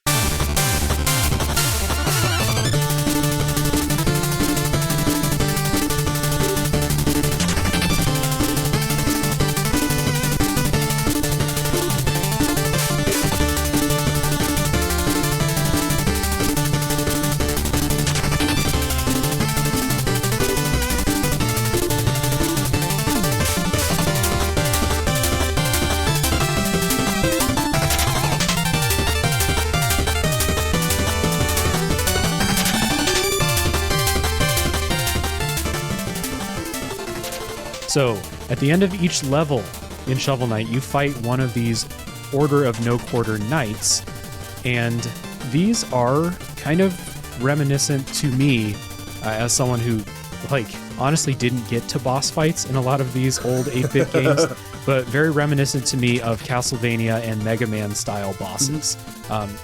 Speaker 1: So, at the end of each level in Shovel Knight, you fight one of these Order of No Quarter Knights, and these are kind of reminiscent to me as someone who, like, honestly didn't get to boss fights in a lot of these old 8-bit games, but very reminiscent to me of Castlevania and Mega Man style bosses.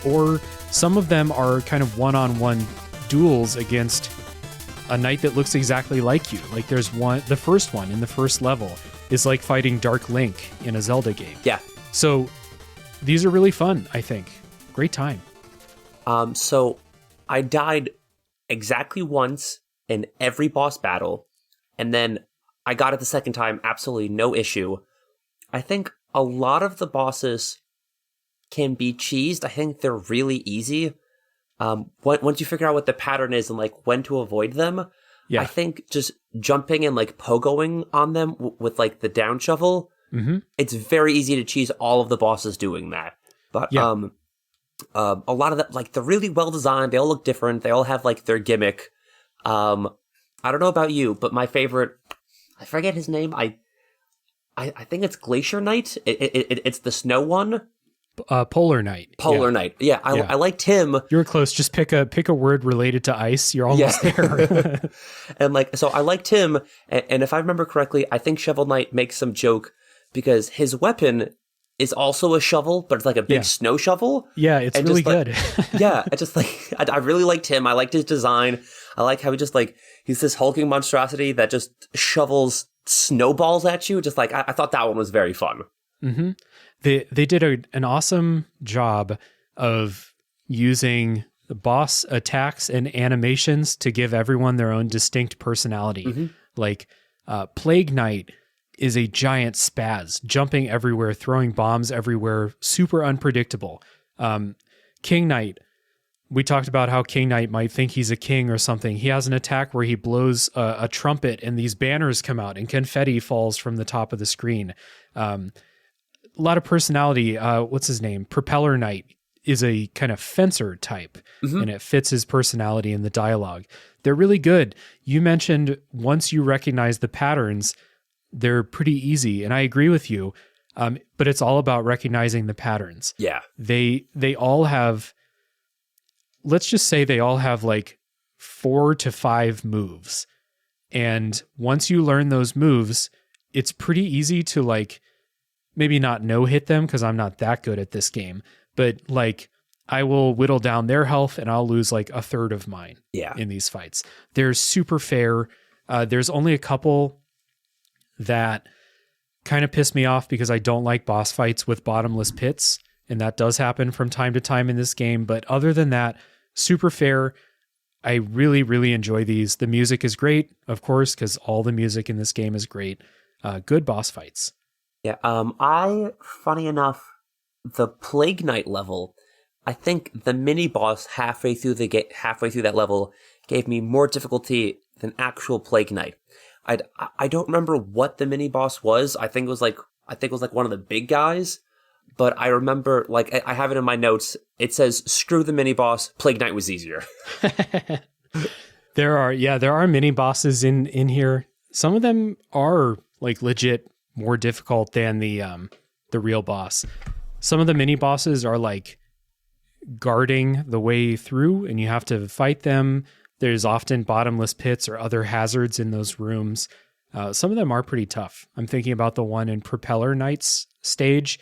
Speaker 1: Or some of them are kind of one-on-one duels against a knight that looks exactly like you. Like there's one, the first one in the first level is like fighting Dark Link in a Zelda game.
Speaker 2: Yeah.
Speaker 1: So these are really fun, I think. Great time.
Speaker 2: So I died exactly once in every boss battle, and then I got it the second time, absolutely no issue. I think a lot of the bosses can be cheesed. I think they're really easy. Once you figure out what the pattern is and like when to avoid them,
Speaker 1: yeah.
Speaker 2: I think just jumping and like pogoing on them with like the down shovel, it's very easy to cheese all of the bosses doing that. But
Speaker 1: yeah.
Speaker 2: A lot of that, like they're really well designed. They all look different. They all have like their gimmick. I don't know about you, but my favorite, I forget his name. I think it's Glacier Knight. It's the snow one.
Speaker 1: Polar Knight.
Speaker 2: Polar Knight. Yeah, I liked him.
Speaker 1: You were close. Just pick a word related to ice. You're almost there.
Speaker 2: And like, so I liked him. And if I remember correctly, I think Shovel Knight makes some joke because his weapon is also a shovel, but it's like a big snow shovel.
Speaker 1: Yeah, it's really good.
Speaker 2: Yeah, I just like, I really liked him. I liked his design. I like how he just like, he's this hulking monstrosity that just shovels snowballs at you. Just like, I thought that one was very fun.
Speaker 1: Mm-hmm. They did an awesome job of using the boss attacks and animations to give everyone their own distinct personality. Like Plague Knight is a giant spaz, jumping everywhere, throwing bombs everywhere, super unpredictable. King Knight, we talked about how King Knight might think he's a king or something. He has an attack where he blows a trumpet and these banners come out and confetti falls from the top of the screen. A lot of personality. What's his name? Propeller Knight is a kind of fencer type, and it fits his personality in the dialogue. They're really good. You mentioned once you recognize the patterns, they're pretty easy, and I agree with you. But it's all about recognizing the patterns.
Speaker 2: Yeah.
Speaker 1: They all have, let's just say they all have like 4 to 5 moves. And once you learn those moves, it's pretty easy to like, maybe not no-hit them because I'm not that good at this game, but like I will whittle down their health and I'll lose like a third of mine in these fights. They're super fair. There's only a couple that kind of piss me off because I don't like boss fights with bottomless pits, and that does happen from time to time in this game. But other than that, super fair. I really, really enjoy these. The music is great, of course, because all the music in this game is great. Good boss fights.
Speaker 2: Yeah, funny enough, the Plague Knight level, I think the mini boss halfway through that level gave me more difficulty than actual Plague Knight. I don't remember what the mini boss was. I think it was like one of the big guys, but I remember like I have it in my notes. It says screw the mini boss. Plague Knight was easier.
Speaker 1: There are mini bosses in here. Some of them are like legit more difficult than the real boss. Some of the mini bosses are like guarding the way through and you have to fight them. There's often bottomless pits or other hazards in those rooms. Some of them are pretty tough. I'm thinking about the one in Propeller Knight's stage,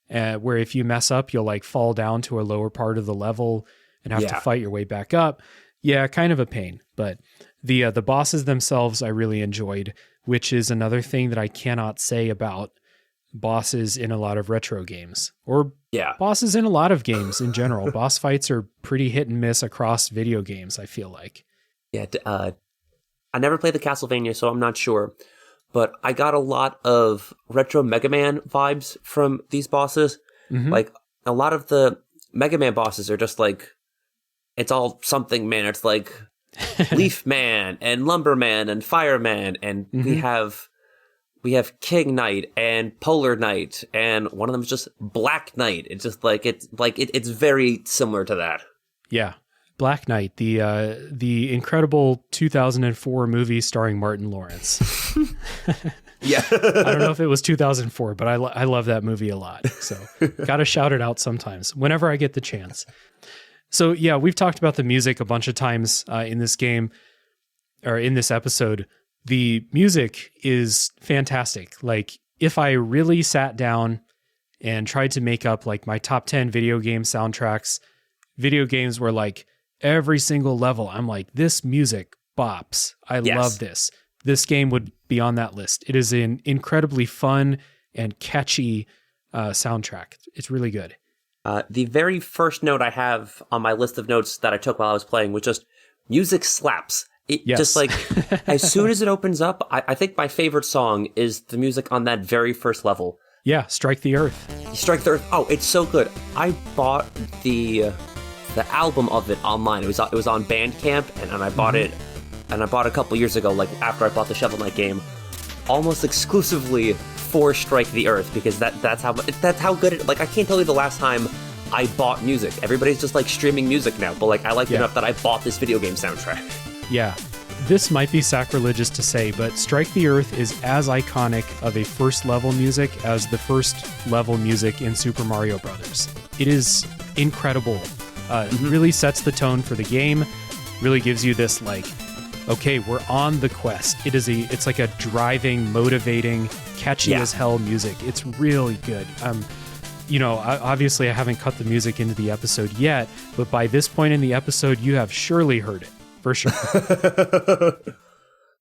Speaker 1: where if you mess up, you'll like fall down to a lower part of the level and have to fight your way back up. Yeah, kind of a pain. But the bosses themselves I really enjoyed, which is another thing that I cannot say about bosses in a lot of retro games or bosses in a lot of games in general. Boss fights are pretty hit and miss across video games, I feel like.
Speaker 2: Yeah, I never played the Castlevania, so I'm not sure. But I got a lot of retro Mega Man vibes from these bosses. Mm-hmm. Like, a lot of the Mega Man bosses are just like, it's all something man. It's like Leaf Man and Lumberman and Fireman. And we have King Knight and Polar Knight. And one of them is just Black Knight. It's just like, it's very similar to that.
Speaker 1: Yeah. Black Knight, the incredible 2004 movie starring Martin Lawrence.
Speaker 2: Yeah.
Speaker 1: I don't know if it was 2004, but I love that movie a lot. So got to shout it out sometimes, whenever I get the chance. So yeah, we've talked about the music a bunch of times in this game, or in this episode. The music is fantastic. Like, if I really sat down and tried to make up like my top 10 video game soundtracks, video games were like, every single level, I'm like, this music bops. I love this. This game would be on that list. It is an incredibly fun and catchy soundtrack. It's really good.
Speaker 2: The very first note I have on my list of notes that I took while I was playing was just music slaps. Just like, as soon as it opens up, I think my favorite song is the music on that very first level.
Speaker 1: Yeah, Strike the Earth.
Speaker 2: Strike the Earth. Oh, it's so good. I bought the album of it online. It was on Bandcamp, and I bought it, and I bought it a couple years ago, like after I bought the Shovel Knight game, almost exclusively for Strike the Earth, because that's how good it. Like, I can't tell you the last time I bought music. Everybody's just like streaming music now, but like, I like it enough that I bought this video game soundtrack.
Speaker 1: Yeah. This might be sacrilegious to say, but Strike the Earth is as iconic of a first level music as the first level music in Super Mario Brothers. It is incredible. Really sets the tone for the game, really gives you this like, okay, we're on the quest. It's like a driving, motivating, catchy as hell music. It's really good. Obviously I haven't cut the music into the episode yet, but by this point in the episode, you have surely heard it, for sure.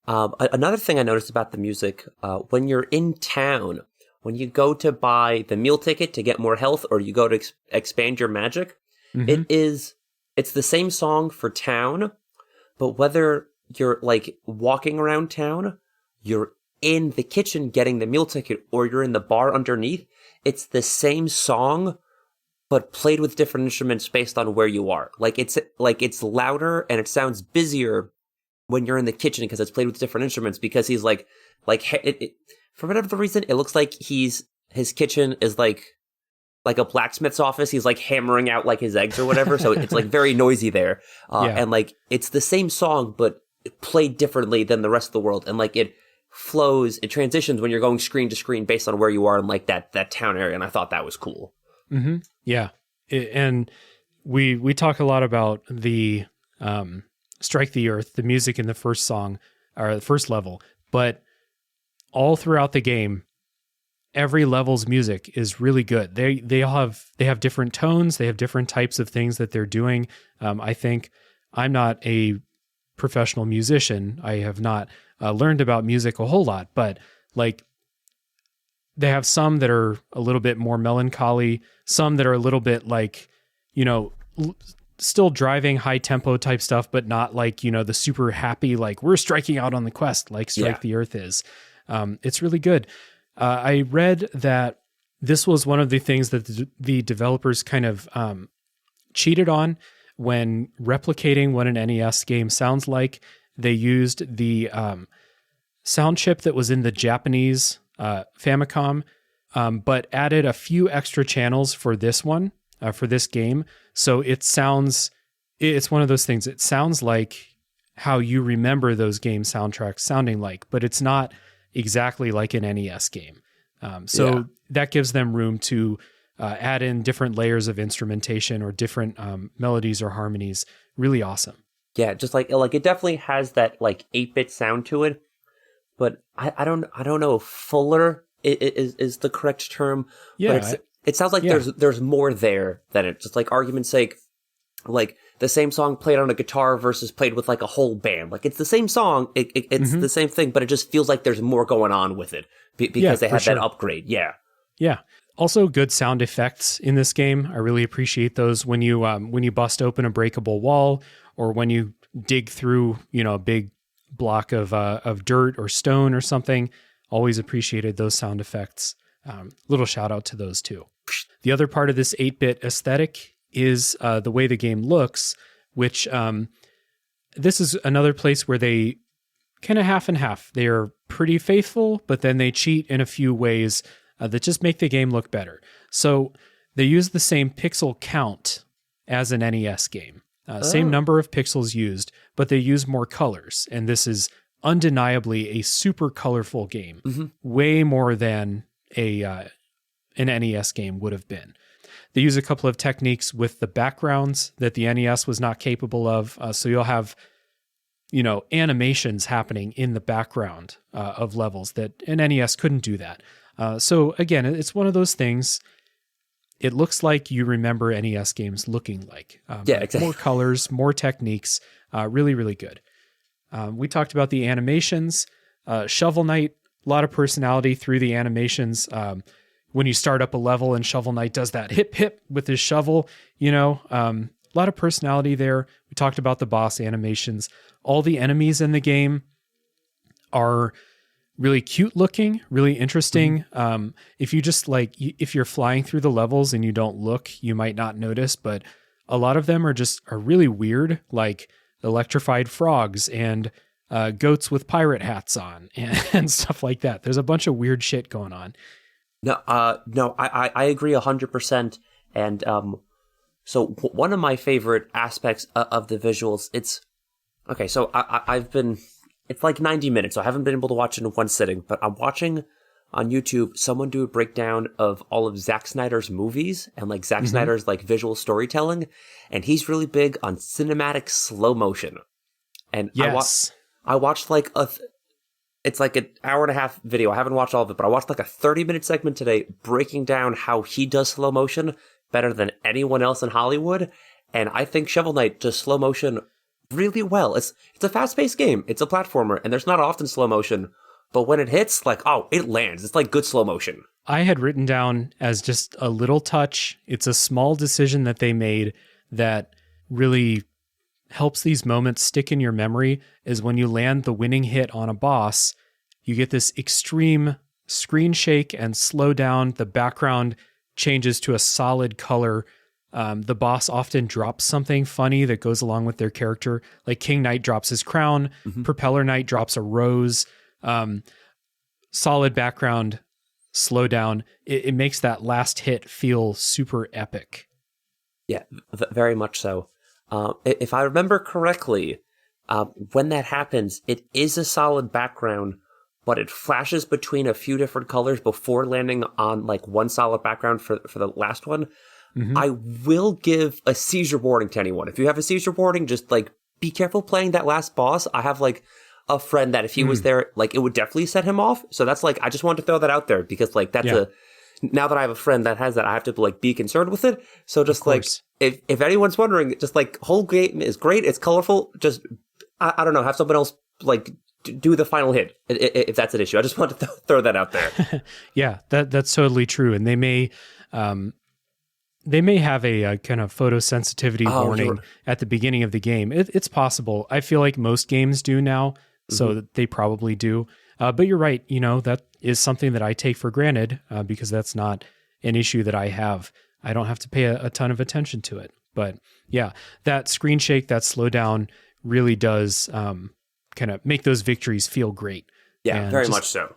Speaker 2: Another thing I noticed about the music, when you're in town, when you go to buy the meal ticket to get more health, or you go to expand your magic, it's the same song for town, but whether you're like walking around town, you're in the kitchen getting the meal ticket, or you're in the bar underneath, it's the same song, but played with different instruments based on where you are. It's louder and it sounds busier when you're in the kitchen because it's played with different instruments, because he's for whatever the reason, it looks like his kitchen is like a blacksmith's office. He's like hammering out like his eggs or whatever. So it's like very noisy there. And like, it's the same song, but played differently than the rest of the world. And like, it transitions when you're going screen to screen based on where you are in like that town area. And I thought that was cool.
Speaker 1: Mm-hmm. Yeah. And we talk a lot about the Strike the Earth, the music in the first song, or the first level, but all throughout the game, every level's music is really good. They have different tones. They have different types of things that they're doing. I think I'm not a professional musician. I have not learned about music a whole lot, but like, they have some that are a little bit more melancholy, some that are a little bit like, still driving high tempo type stuff, but not like, the super happy, like we're striking out on the quest, like Strike the Earth is. It's really good. I read that this was one of the things that the developers kind of cheated on when replicating what an NES game sounds like. They used the sound chip that was in the Japanese Famicom, but added a few extra channels for this one, for this game. So it's one of those things. It sounds like how you remember those game soundtracks sounding like, but it's not exactly like an NES game. That gives them room to add in different layers of instrumentation or different melodies or harmonies. Really awesome.
Speaker 2: Yeah, just like it definitely has that like 8-bit sound to it, but I don't know if fuller is the correct term.
Speaker 1: Yeah,
Speaker 2: but it sounds like there's more there than it. Just like argument's sake, like the same song played on a guitar versus played with like a whole band. Like it's the same song, it's the same thing, but it just feels like there's more going on with it because they had that upgrade. Yeah.
Speaker 1: Yeah. Also, good sound effects in this game. I really appreciate those when you bust open a breakable wall, or when you dig through, a big block of dirt or stone or something. Always appreciated those sound effects. Little shout out to those too. The other part of this 8-bit aesthetic is the way the game looks, which this is another place where they kind of half and half. They are pretty faithful, but then they cheat in a few ways that just make the game look better. So they use the same pixel count as an NES game. Same number of pixels used, but they use more colors. And this is undeniably a super colorful game, way more than an NES game would have been. They use a couple of techniques with the backgrounds that the NES was not capable of. So you'll have, animations happening in the background of levels that an NES couldn't do that. So again, it's one of those things. It looks like you remember NES games looking like.
Speaker 2: Exactly.
Speaker 1: More colors, more techniques. Really, really good. We talked about the animations. Shovel Knight, a lot of personality through the animations. When you start up a level and Shovel Knight does that hip hip with his shovel, a lot of personality there. We talked about the boss animations. All the enemies in the game are really cute looking, really interesting. If you just if you're flying through the levels and you don't look, you might not notice, but a lot of them are really weird, like electrified frogs and goats with pirate hats on and stuff like that. There's a bunch of weird shit going on.
Speaker 2: No, I agree 100%. And so one of my favorite aspects of the visuals, it's like 90 minutes, so I haven't been able to watch it in one sitting, but I'm watching on YouTube someone do a breakdown of all of Zack Snyder's movies and like Zack Snyder's like visual storytelling, and he's really big on cinematic slow motion. And
Speaker 1: yes.
Speaker 2: I watched like it's like an hour and a half video. I haven't watched all of it, but I watched like a 30-minute segment today breaking down how he does slow motion better than anyone else in Hollywood. And I think Shovel Knight does slow motion really well. It's a fast-paced game. It's a platformer, and there's not often slow motion. But when it hits, it lands. It's like good slow motion.
Speaker 1: I had written down as just a little touch. It's a small decision that they made that really helps these moments stick in your memory, is when you land the winning hit on a boss, you get this extreme screen shake and slow down. The background changes to a solid color. The boss often drops something funny that goes along with their character. Like King Knight drops his crown, Propeller Knight drops a rose. Solid background, slow down. It makes that last hit feel super epic.
Speaker 2: Yeah, very much so. If I remember correctly, when that happens, it is a solid background, but it flashes between a few different colors before landing on like one solid background for the last one. I will give a seizure warning to anyone. If you have a seizure warning, just like be careful playing that last boss. I have like a friend that if he was there, like it would definitely set him off. So that's like, I just wanted to throw that out there because like that's now that I have a friend that has that, I have to like be concerned with it. So just like, if anyone's wondering, just like whole game is great. It's colorful. Just, I don't know, have someone else like do the final hit if that's an issue. I just wanted to throw that out there.
Speaker 1: Yeah, that's totally true. And they may have a kind of photosensitivity warning at the beginning of the game. It's possible. I feel like most games do now, so that they probably do. But you're right. That is something that I take for granted because that's not an issue that I have. I don't have to pay a ton of attention to it. But yeah, that screen shake, that slowdown really does kind of make those victories feel great.
Speaker 2: Yeah, and very much so.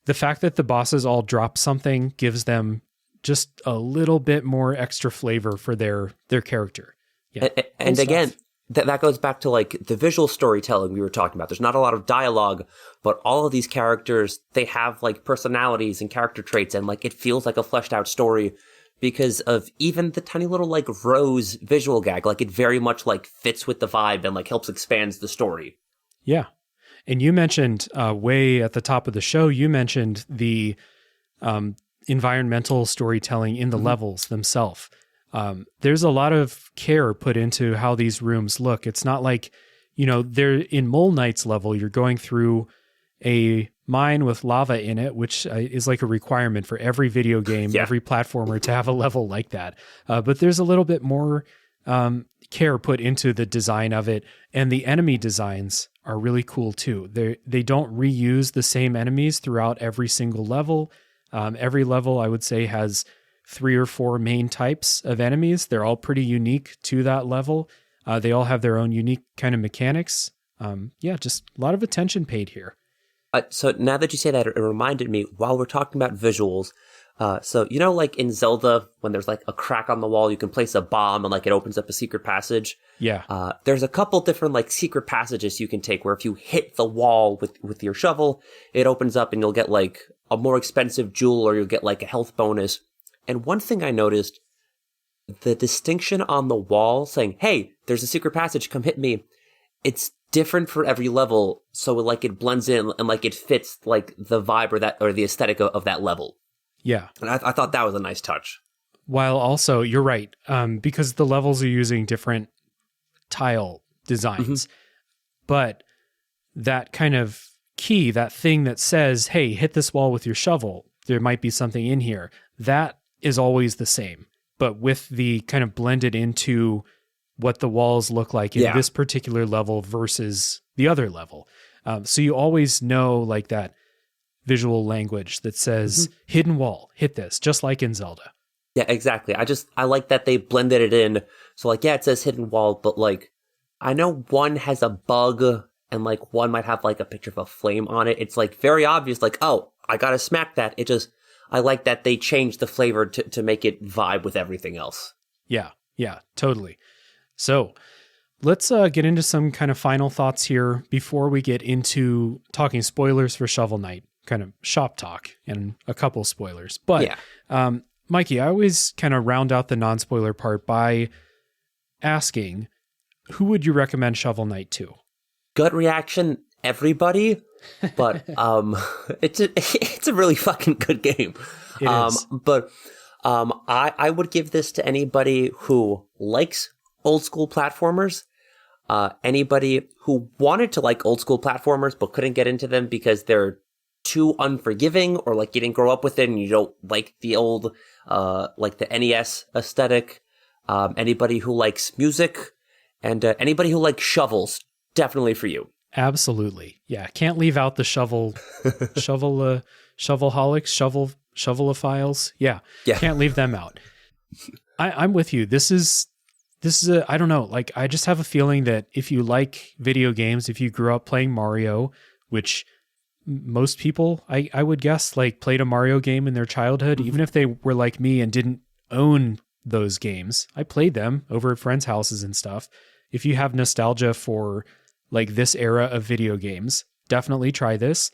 Speaker 1: The fact that the bosses all drop something gives them just a little bit more extra flavor for their character. Yeah.
Speaker 2: And again, that goes back to like the visual storytelling we were talking about. There's not a lot of dialogue, but all of these characters, they have like personalities and character traits, and like it feels like a fleshed out story because of even the tiny little like rose visual gag. Like it very much like fits with the vibe and like helps expands the story.
Speaker 1: Yeah. And you mentioned way at the top of the show, you mentioned the environmental storytelling in the levels themselves. There's a lot of care put into how these rooms look. It's not like, they're in Mole Knight's level, you're going through a mine with lava in it, which is like a requirement for every video game, every platformer to have a level like that. But there's a little bit more care put into the design of it, and the enemy designs are really cool too. They don't reuse the same enemies throughout every single level. Every level, I would say, has 3 or 4 main types of enemies. They're all pretty unique to that level. They all have their own unique kind of mechanics. Just a lot of attention paid here.
Speaker 2: So now that you say that, it reminded me, while we're talking about visuals, so like in Zelda, when there's like a crack on the wall, you can place a bomb and like it opens up a secret passage.
Speaker 1: Yeah.
Speaker 2: There's a couple different like secret passages you can take where if you hit the wall with your shovel, it opens up and you'll get like a more expensive jewel or you'll get like a health bonus. And one thing I noticed, the distinction on the wall saying, hey, there's a secret passage, come hit me. It's different for every level. So like it blends in and like it fits like the vibe or the aesthetic of that level.
Speaker 1: Yeah.
Speaker 2: And I thought that was a nice touch.
Speaker 1: While also, you're right, because the levels are using different tile designs. But that kind of key, that thing that says, hey, hit this wall with your shovel, there might be something in here, that is always the same. But with the kind of blended into what the walls look like in this particular level versus the other level. So you always know like that visual language that says hidden wall, hit this, just like in Zelda.
Speaker 2: Yeah, exactly. I like that they blended it in. So like, it says hidden wall, but like, I know one has a bug and like one might have like a picture of a flame on it. It's like very obvious, like, oh, I gotta smack that. I like that they changed the flavor to make it vibe with everything else. Yeah,
Speaker 1: totally. So let's get into some kind of final thoughts here before we get into talking spoilers for Shovel Knight, kind of shop talk and a couple spoilers. But Mikey, I always kind of round out the non-spoiler part by asking, who would you recommend Shovel Knight to?
Speaker 2: Gut reaction, everybody. But it's a really fucking good game.
Speaker 1: It is.
Speaker 2: But I would give this to anybody who likes old school platformers, anybody who wanted to like old school platformers but couldn't get into them because they're too unforgiving, or like you didn't grow up with it and you don't like the old like the NES aesthetic. Anybody who likes music, and anybody who likes shovels, definitely for you.
Speaker 1: Absolutely. Yeah. Can't leave out the shovelholics, shovelophiles. Yeah. Can't leave them out. I'm with you. This is I don't know. Like, I just have a feeling that if you like video games, if you grew up playing Mario, which most people, I would guess, like played a Mario game in their childhood, even if they were like me and didn't own those games, I played them over at friends' houses and stuff. If you have nostalgia for like this era of video games, definitely try this.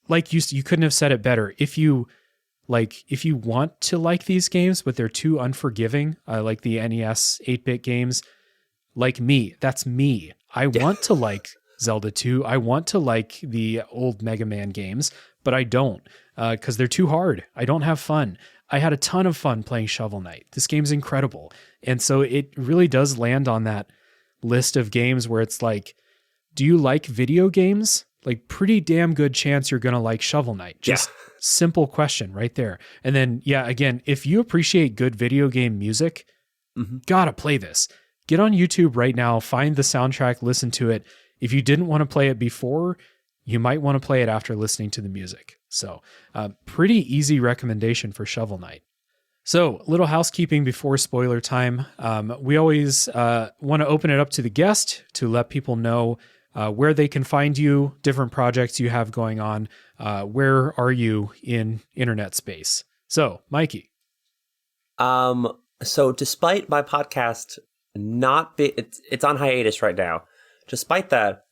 Speaker 1: Like you couldn't have said it better. If you want to like these games, but they're too unforgiving, like the NES 8-bit games, like me, that's me. I want to like Zelda 2. I want to like the old Mega Man games, but I don't, because they're too hard. I don't have fun. I had a ton of fun playing Shovel Knight. This game's incredible. And so it really does land on that list of games where it's like, do you like video games? Like, pretty damn good chance you're going to like Shovel Knight. Just simple question right there. And then, again, if you appreciate good video game music, gotta play this. Get on YouTube right now, find the soundtrack, listen to it. If you didn't want to play it before, you might want to play it after listening to the music. So, pretty easy recommendation for Shovel Knight. So, little housekeeping before spoiler time. We always want to open it up to the guest to let people know where they can find you, different projects you have going on. Where are you in internet space? So, Mikey.
Speaker 2: So despite my podcast it's on hiatus right now. Despite that,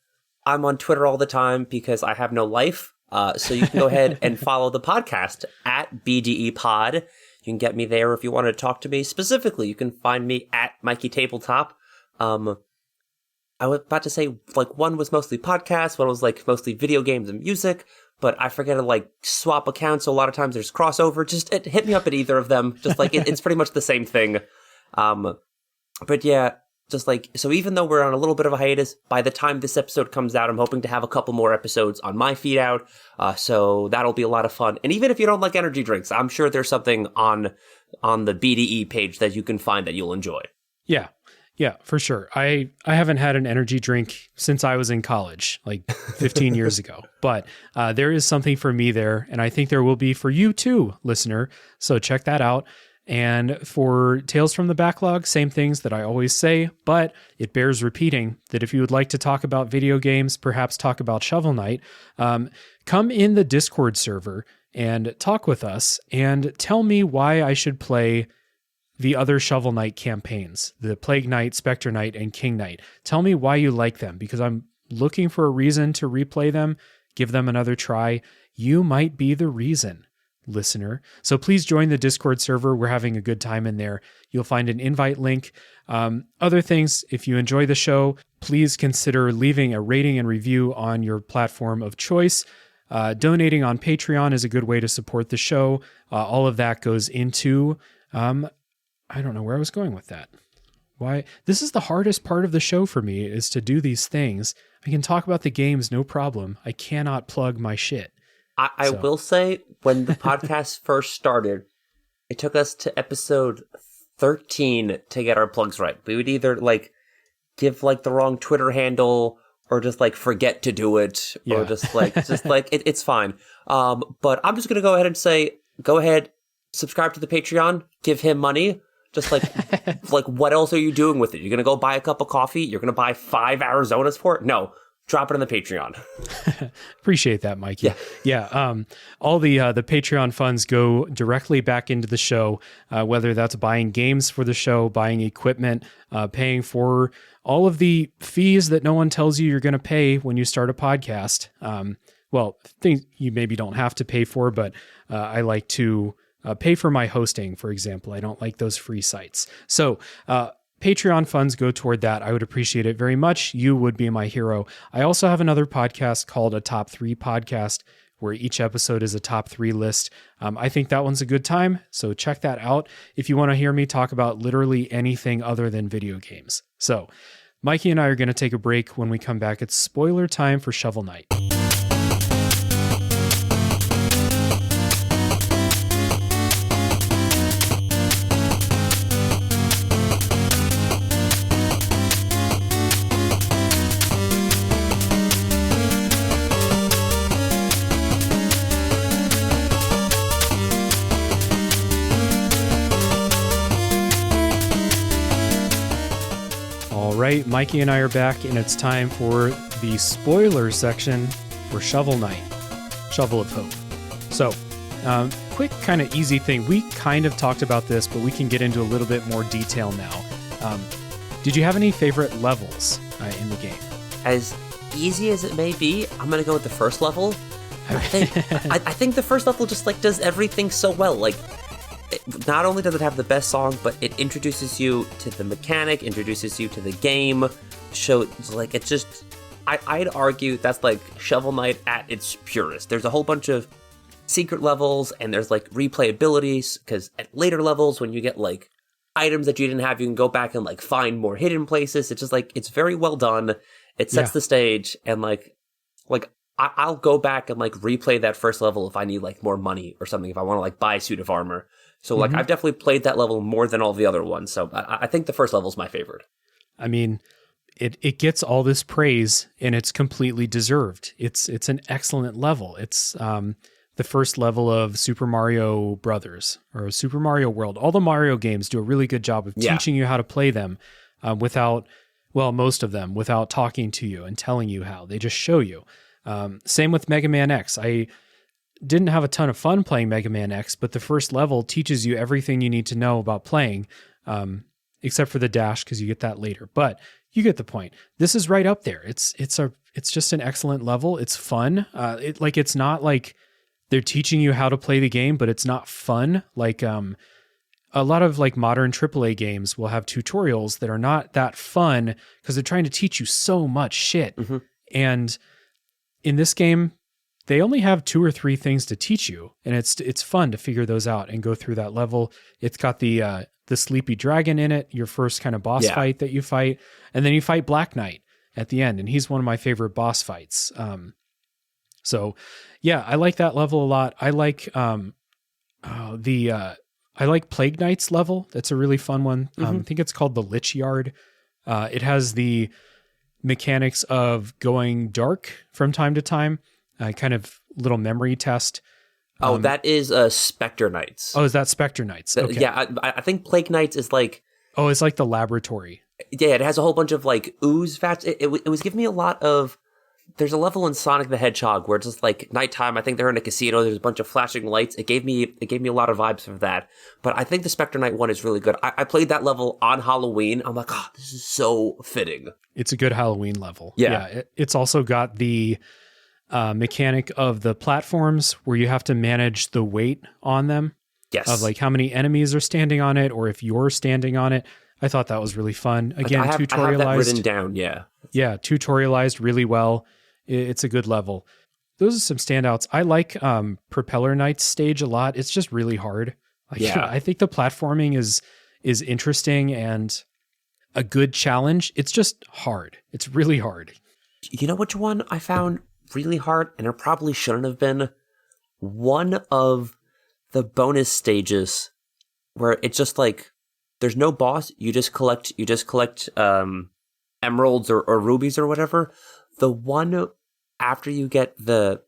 Speaker 2: I'm on Twitter all the time because I have no life. So you can go ahead and follow the podcast at BDE Pod. You can get me there if you want to talk to me specifically. You can find me at Mikey Tabletop. I was about to say, like, one was mostly podcasts, one was, like, mostly video games and music, but I forget to, like, swap accounts, so a lot of times there's crossover. Just hit me up at either of them. Just, like, it's pretty much the same thing. But yeah, just, like, so even though we're on a little bit of a hiatus, by the time this episode comes out, I'm hoping to have a couple more episodes on my feed out, so that'll be a lot of fun. And even if you don't like energy drinks, I'm sure there's something on the BDE page that you can find that you'll enjoy.
Speaker 1: Yeah, for sure. I haven't had an energy drink since I was in college, like 15 years ago. But there is something for me there, and I think there will be for you too, listener. So check that out. And for Tales from the Backlog, same things that I always say, but it bears repeating that if you would like to talk about video games, perhaps talk about Shovel Knight, come in the Discord server and talk with us and tell me why I should play the other Shovel Knight campaigns, the Plague Knight, Spectre Knight, and King Knight. Tell me why you like them, because I'm looking for a reason to replay them, give them another try. You might be the reason, listener. So please join the Discord server. We're having a good time in there. You'll find an invite link. Other things, if you enjoy the show, please consider leaving a rating and review on your platform of choice. Donating on Patreon is a good way to support the show. All of that goes into... I don't know where I was going with that. Why? This is the hardest part of the show for me, is to do these things. I can talk about the games, no problem. I cannot plug my shit.
Speaker 2: I will say, when the podcast first started, it took us to episode 13 to get our plugs right. We would either, like, give, like, the wrong Twitter handle, or just, like, forget to do it, or just it's fine. But I'm just going to go ahead and say, go ahead, subscribe to the Patreon, give him money. Just like, what else are you doing with it? You're going to go buy a cup of coffee? You're going to buy 5 Arizonas for it? No. Drop it on the Patreon.
Speaker 1: Appreciate that, Mikey. Yeah. All the Patreon funds go directly back into the show, whether that's buying games for the show, buying equipment, paying for all of the fees that no one tells you you're going to pay when you start a podcast. Well, things you maybe don't have to pay for, but I like to... pay for my hosting, for example. I don't like those free sites. So Patreon funds go toward that. I would appreciate it very much. You would be my hero. I also have another podcast called a Top 3 Podcast, where each episode is a top 3 list. I think that one's a good time, so check that out if you want to hear me talk about literally anything other than video games. So Mikey and I are going to take a break. When we come back, it's spoiler time for Shovel Knight. All right, Mikey and I are back, and it's time for the spoiler section for Shovel Knight, Shovel of Hope. So, quick kind of easy thing. We kind of talked about this, but we can get into a little bit more detail now. Did you have any favorite levels in the game?
Speaker 2: As easy as it may be, I'm going to go with the first level. I think the first level just, like, does everything so well. Like, not only does it have the best song, but it introduces you to the mechanic, introduces you to the game. Like, it's just... I'd argue that's, like, Shovel Knight at its purest. There's a whole bunch of secret levels, and there's, like, replayabilities, because at later levels, when you get, like, items that you didn't have, you can go back and, like, find more hidden places. It's just, like, it's very well done. It sets the stage, and, like, I'll go back and, like, replay that first level if I need, like, more money or something, if I want to, like, buy a suit of armor. So, like, I've definitely played that level more than all the other ones. So I think the first level is my favorite. I
Speaker 1: mean, it gets all this praise, and it's completely deserved. It's an excellent level. It's the first level of Super Mario Brothers or Super Mario World. All the Mario games do a really good job of teaching you how to play them most of them, without talking to you and telling you how. They just show you. Same with Mega Man X. I didn't have a ton of fun playing Mega Man X, but the first level teaches you everything you need to know about playing, except for the dash, because you get that later. But you get the point. This is right up there. It's just an excellent level. It's fun. It's not like they're teaching you how to play the game, but it's not fun. Like a lot of like modern AAA games will have tutorials that are not that fun because they're trying to teach you so much shit.
Speaker 2: Mm-hmm.
Speaker 1: And in this game, they only have 2 or 3 things to teach you, and it's fun to figure those out and go through that level. It's got the sleepy dragon in it, your first kind of boss fight that you fight, and then you fight Black Knight at the end, and he's one of my favorite boss fights. So yeah, I like that level a lot. I like I like Plague Knight's level. That's a really fun one. I think it's called the Lich Yard. It has the mechanics of going dark from time to time, kind of little memory test.
Speaker 2: That is Spectre Knights.
Speaker 1: Oh, is that Spectre Knights? Okay.
Speaker 2: Yeah, I think Plague Knights is like...
Speaker 1: Oh, it's like the laboratory.
Speaker 2: Yeah, it has a whole bunch of like ooze vats. It was giving me a lot of... There's a level in Sonic the Hedgehog where it's just like nighttime. I think they're in a casino. There's a bunch of flashing lights. It gave me a lot of vibes of that. But I think the Spectre Knight one is really good. I played that level on Halloween. I'm like, oh, this is so fitting.
Speaker 1: It's a good Halloween level.
Speaker 2: Yeah.
Speaker 1: It's also got the mechanic of the platforms where you have to manage the weight on them.
Speaker 2: Yes.
Speaker 1: Of like how many enemies are standing on it, or if you're standing on it. I thought that was really fun. Again, tutorialized.
Speaker 2: I have that written down, yeah.
Speaker 1: Yeah, tutorialized really well. It's a good level. Those are some standouts. I like Propeller Knight's stage a lot. It's just really hard. I think the platforming is interesting and a good challenge. It's just hard. It's really hard.
Speaker 2: You know which one I found really hard, and it probably shouldn't have been? One of the bonus stages where it's just like there's no boss. You just collect emeralds or rubies or whatever. The one after you get the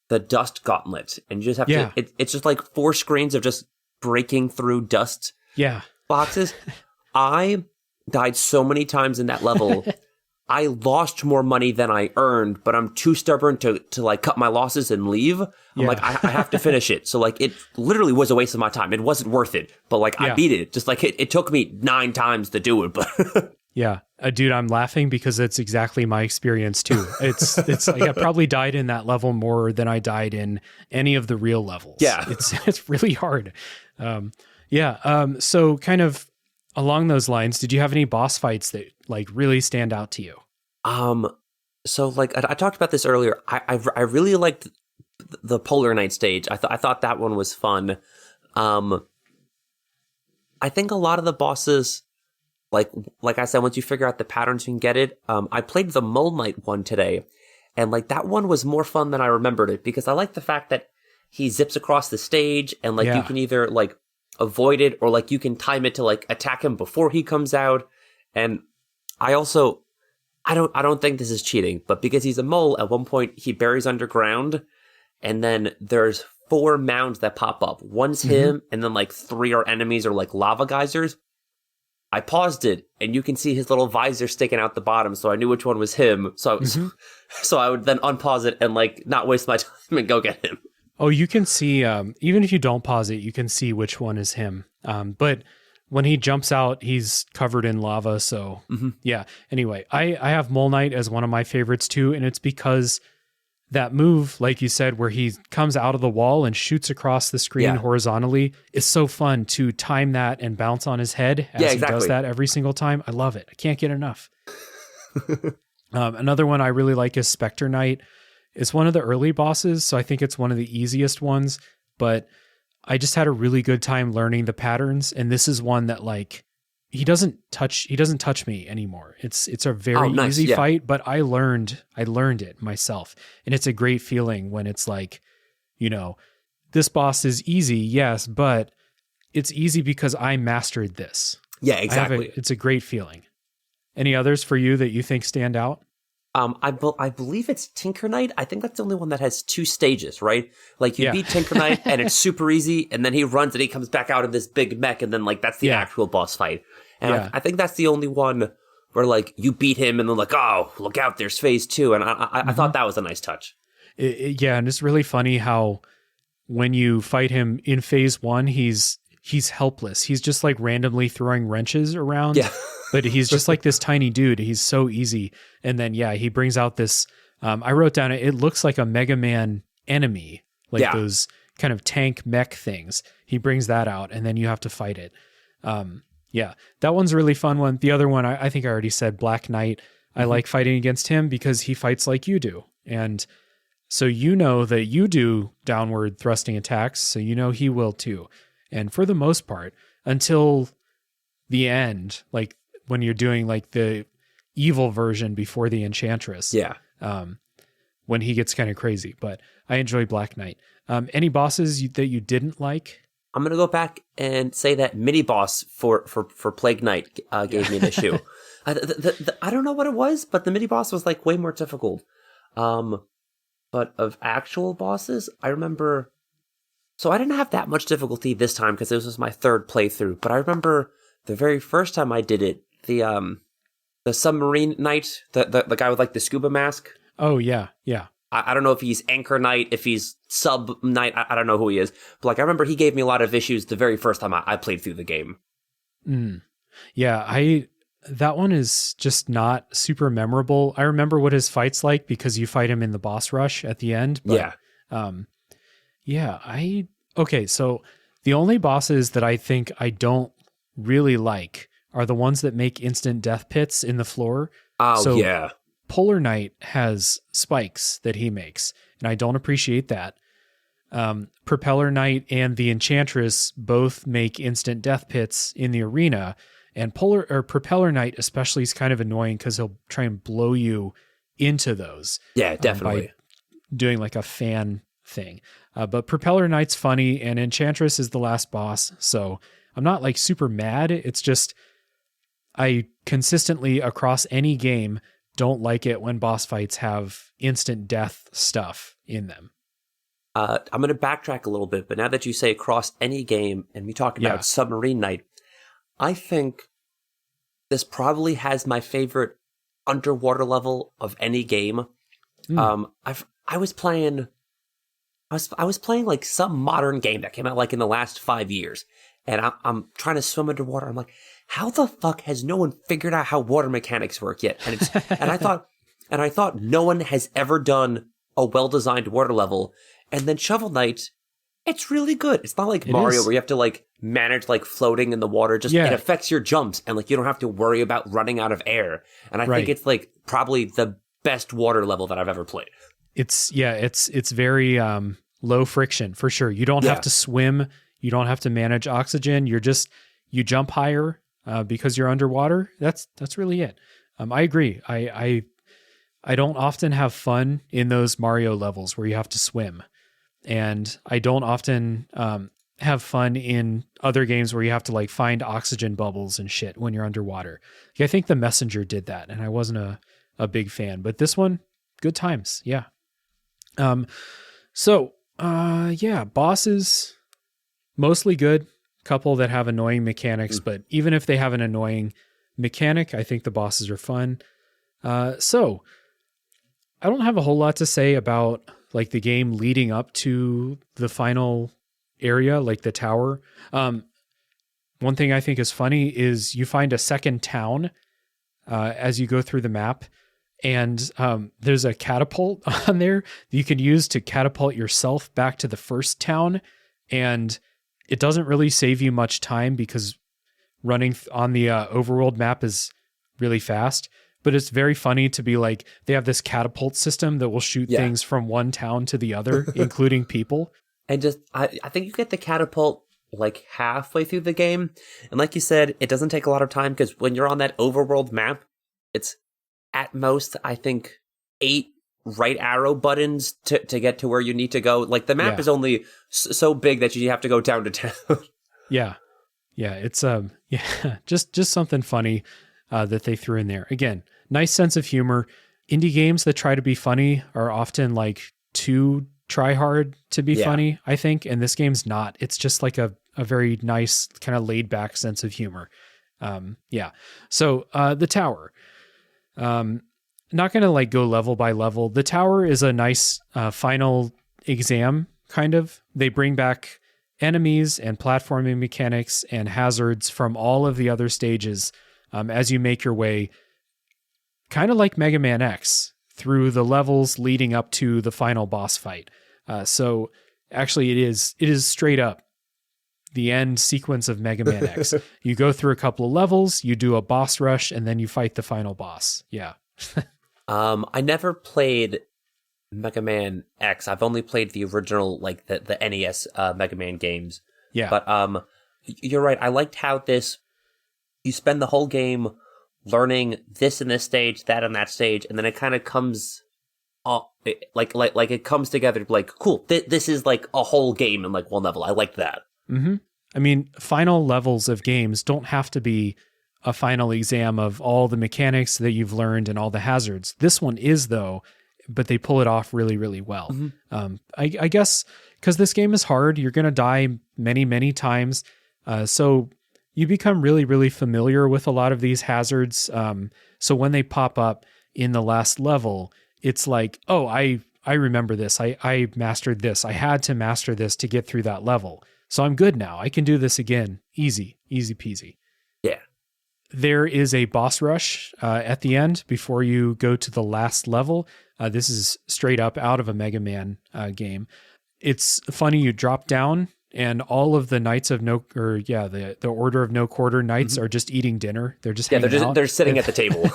Speaker 2: dust gauntlet, and you just have to. It's just like 4 screens of just breaking through dust boxes. I died so many times in that level. I lost more money than I earned, but I'm too stubborn to like cut my losses and leave. I'm like, I have to finish it. So like, it literally was a waste of my time. It wasn't worth it, but like I beat it. Just like it took me 9 times to do it, but
Speaker 1: yeah, dude, I'm laughing because it's exactly my experience too. It's like I probably died in that level more than I died in any of the real levels.
Speaker 2: Yeah,
Speaker 1: it's really hard. So kind of along those lines, did you have any boss fights that like really stand out to you?
Speaker 2: So like I talked about this earlier. I really liked the Polar Knight stage. I thought that one was fun. I think a lot of the bosses, like I said, once you figure out the patterns, you can get it. I played the Mole Knight one today, and like that one was more fun than I remembered it, because I like the fact that he zips across the stage, and like you can either like avoid it, or like you can time it to like attack him before he comes out. And I don't think this is cheating, but because he's a mole, at one point he buries underground, and then there's 4 mounds that pop up. One's him, and then like 3 are enemies or like lava geysers. I paused it, and you can see his little visor sticking out the bottom, so I knew which one was him. So I would then unpause it and like not waste my time and go get him.
Speaker 1: Oh, you can see, even if you don't pause it, you can see which one is him. But when he jumps out, he's covered in lava. So yeah. Anyway, I have Mole Knight as one of my favorites too. And it's because that move, like you said, where he comes out of the wall and shoots across the screen horizontally, is so fun to time that and bounce on his head as he does that every single time. I love it. I can't get enough. Another one I really like is Spectre Knight. It's one of the early bosses, so I think it's one of the easiest ones, but I just had a really good time learning the patterns, and this is one that like he doesn't touch me anymore. It's a very easy fight, but I learned it myself. And it's a great feeling when it's like, you know, this boss is easy, yes, but it's easy because I mastered this.
Speaker 2: Yeah, exactly.
Speaker 1: It's a great feeling. Any others for you that you think stand out?
Speaker 2: I believe it's Tinker Knight. I think that's the only one that has 2 stages, right? Like you beat Tinker Knight and it's super easy, and then he runs and he comes back out of this big mech, and then like that's the actual boss fight. And I think that's the only one where like you beat him and then like, oh, look out, there's phase 2. And I thought that was a nice touch.
Speaker 1: And it's really funny how when you fight him in phase 1, he's helpless. He's just like randomly throwing wrenches around. Yeah. But he's just like this tiny dude. He's so easy. And then, he brings out this, I wrote down, it looks like a Mega Man enemy, like those kind of tank mech things. He brings that out, and then you have to fight it. Yeah, that one's a really fun one. The other one, I think I already said, Black Knight. I like fighting against him because he fights like you do. And so you know that you do downward thrusting attacks, so you know he will too. And for the most part, until the end, like when you're doing like the evil version before the Enchantress.
Speaker 2: Yeah.
Speaker 1: When he gets kind of crazy. But I enjoy Black Knight. Any bosses that you didn't like?
Speaker 2: I'm going to go back and say that mini boss for Plague Knight gave me an issue. I don't know what it was, but the mini boss was like way more difficult. But of actual bosses, I remember. So I didn't have that much difficulty this time because this was my third playthrough. But I remember the very first time I did it, the submarine knight, the guy with like the scuba mask.
Speaker 1: Oh yeah, yeah.
Speaker 2: I don't know if he's Anchor Knight, if he's Sub Knight. I don't know who he is. But like I remember he gave me a lot of issues the very first time I played through the game.
Speaker 1: Yeah, that one is just not super memorable. I remember what his fight's like because you fight him in the boss rush at the end. But, okay, so the only bosses that I think I don't really like are the ones that make instant death pits in the floor.
Speaker 2: Oh,
Speaker 1: so
Speaker 2: yeah.
Speaker 1: Polar Knight has spikes that he makes, and I don't appreciate that. Propeller Knight and the Enchantress both make instant death pits in the arena. And Propeller Knight especially is kind of annoying because he'll try and blow you into those.
Speaker 2: Yeah, definitely.
Speaker 1: By doing like a fan thing. But Propeller Knight's funny, and Enchantress is the last boss. So I'm not like super mad. It's just I consistently across any game don't like it when boss fights have instant death stuff in them.
Speaker 2: I'm going to backtrack a little bit, but now that you say across any game and we talk about Submarine Knight, I think this probably has my favorite underwater level of any game. I was playing like some modern game that came out like in the last 5 years, and I'm trying to swim underwater. I'm like, how the fuck has no one figured out how water mechanics work yet? And it's and I thought no one has ever done a well-designed water level. And then Shovel Knight, it's really good. It's not like Mario where you have to like manage like floating in the water. Just it affects your jumps, and like you don't have to worry about running out of air. And I think it's like probably the best water level that I've ever played.
Speaker 1: It's very low friction for sure. You don't have to swim. You don't have to manage oxygen. You jump higher because you're underwater. That's really it. I agree. I don't often have fun in those Mario levels where you have to swim. And I don't often have fun in other games where you have to like find oxygen bubbles and shit when you're underwater. I think The Messenger did that, and I wasn't a big fan. But this one, good times. Yeah. Bosses, mostly good. Couple that have annoying mechanics, but even if they have an annoying mechanic, I think the bosses are fun. So I don't have a whole lot to say about like the game leading up to the final area, like the tower. One thing I think is funny is you find a second town as you go through the map, and there's a catapult on there that you can use to catapult yourself back to the first town, and it doesn't really save you much time because running on the overworld map is really fast. But it's very funny to be like, they have this catapult system that will shoot things from one town to the other, including people.
Speaker 2: And just, I think you get the catapult like halfway through the game. And like you said, it doesn't take a lot of time because when you're on that overworld map, it's at most, I think, 8 right arrow buttons to get to where you need to go. Like the map is only so big that you have to go down to town.
Speaker 1: Yeah. It's just something funny that they threw in there. Again, nice sense of humor. Indie games that try to be funny are often like too try hard to be funny, I think. And this game's not. It's just like a very nice kind of laid back sense of humor. So the tower. Not going to like go level by level. The tower is a nice final exam, kind of. They bring back enemies and platforming mechanics and hazards from all of the other stages as you make your way, kind of like Mega Man X, through the levels leading up to the final boss fight. So Actually, it is straight up the end sequence of Mega Man X. You go through a couple of levels, you do a boss rush, and then you fight the final boss. Yeah.
Speaker 2: I never played Mega Man X. I've only played the original, like the NES Mega Man games.
Speaker 1: Yeah.
Speaker 2: But you're right. I liked how you spend the whole game learning this in this stage, that in that stage, and then it kind of comes like it comes together to be like, cool, this is like a whole game in like one level. I liked that.
Speaker 1: Mm-hmm. I mean, final levels of games don't have to be a final exam of all the mechanics that you've learned and all the hazards. This one is, though, but they pull it off really, really well. Mm-hmm. I guess because this game is hard, you're going to die many, many times. So you become really, really familiar with a lot of these hazards. So when they pop up in the last level, it's like, oh, I remember this. I mastered this. I had to master this to get through that level. So I'm good now. I can do this again. Easy peasy.
Speaker 2: Yeah.
Speaker 1: There is a boss rush at the end before you go to the last level. This is straight up out of a Mega Man game. It's funny. You drop down and all of the Knights of the Order of No Quarter Knights are just eating dinner. They're just hanging out.
Speaker 2: They're sitting at the table.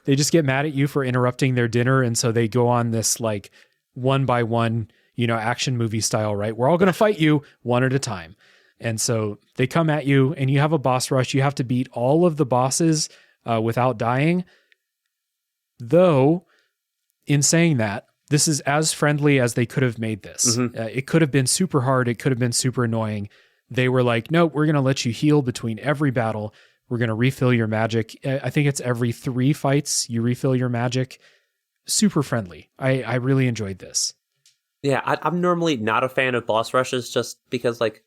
Speaker 1: They just get mad at you for interrupting their dinner, and so they go on this like one by one, action movie style, right? We're all going to fight you one at a time. And so they come at you and you have a boss rush. You have to beat all of the bosses without dying. Though, in saying that, this is as friendly as they could have made this. Mm-hmm. It could have been super hard. It could have been super annoying. They were like, nope, we're going to let you heal between every battle. We're going to refill your magic. I think it's every 3 fights you refill your magic. Super friendly. I really enjoyed this.
Speaker 2: Yeah, I'm normally not a fan of boss rushes just because, like,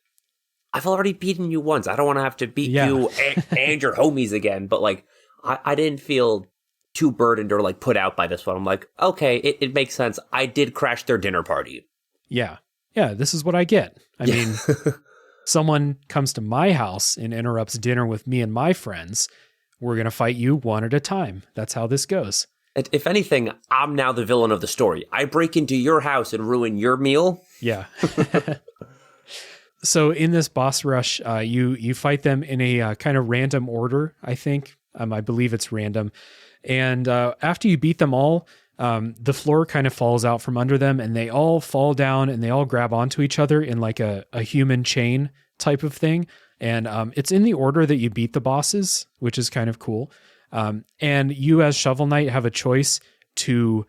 Speaker 2: I've already beaten you once. I don't want to have to beat you and your homies again. But, like, I didn't feel too burdened or, like, put out by this one. I'm like, okay, it makes sense. I did crash their dinner party.
Speaker 1: Yeah. Yeah, this is what I get. I mean, someone comes to my house and interrupts dinner with me and my friends. We're going to fight you one at a time. That's how this goes.
Speaker 2: If anything, I'm now the villain of the story. I break into your house and ruin your meal.
Speaker 1: Yeah. So in this boss rush, you fight them in a kind of random order, I think. I believe it's random. And after you beat them all, the floor kind of falls out from under them and they all fall down and they all grab onto each other in like a human chain type of thing. And it's in the order that you beat the bosses, which is kind of cool. And you as Shovel Knight have a choice to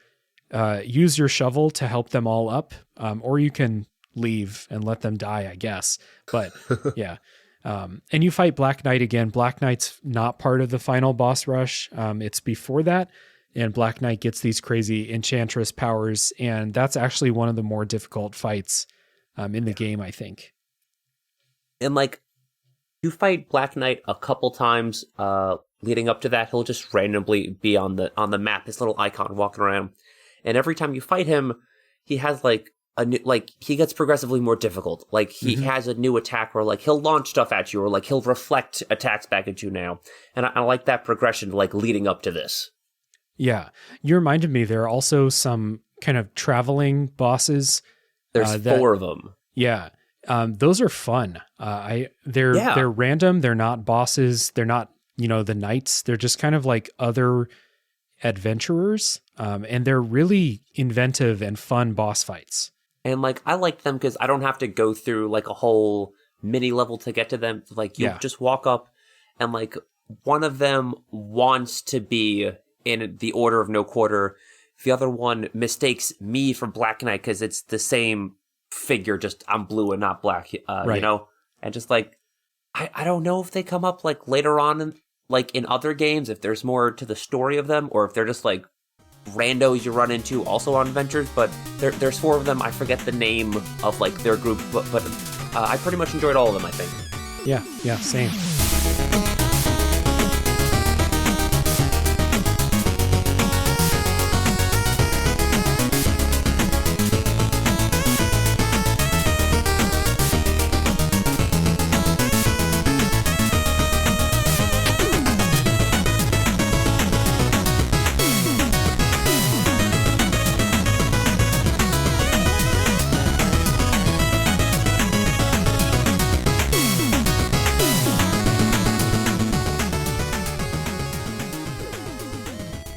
Speaker 1: use your shovel to help them all up, or you can leave and let them die, I guess. But yeah. And you fight Black Knight again. Black Knight's not part of the final boss rush. It's before that. And Black Knight gets these crazy enchantress powers. And that's actually one of the more difficult fights in the game, I think.
Speaker 2: And like, you fight Black Knight a couple times, leading up to that. He'll just randomly be on the map, this little icon walking around. And every time you fight him, he has like he gets progressively more difficult. Like he has a new attack where like he'll launch stuff at you, or like he'll reflect attacks back at you now. And I like that progression, like leading up to this.
Speaker 1: Yeah. You reminded me there are also some kind of traveling bosses.
Speaker 2: There's 4 of them.
Speaker 1: Yeah. Those are fun. They're random. They're not bosses. They're not, the knights. They're just kind of like other adventurers. And they're really inventive and fun boss fights. And
Speaker 2: like, I like them because I don't have to go through like a whole mini level to get to them. Like you just walk up and like one of them wants to be in the Order of No Quarter. The other one mistakes me for Black Knight because it's the same figure, just I'm blue and not black, and just like, I don't know if they come up like later on in other games, if there's more to the story of them, or if they're just like randos you run into also on adventures, but there's 4 of them. I forget the name of like their group, but I pretty much enjoyed all of them, I think.
Speaker 1: Yeah, same.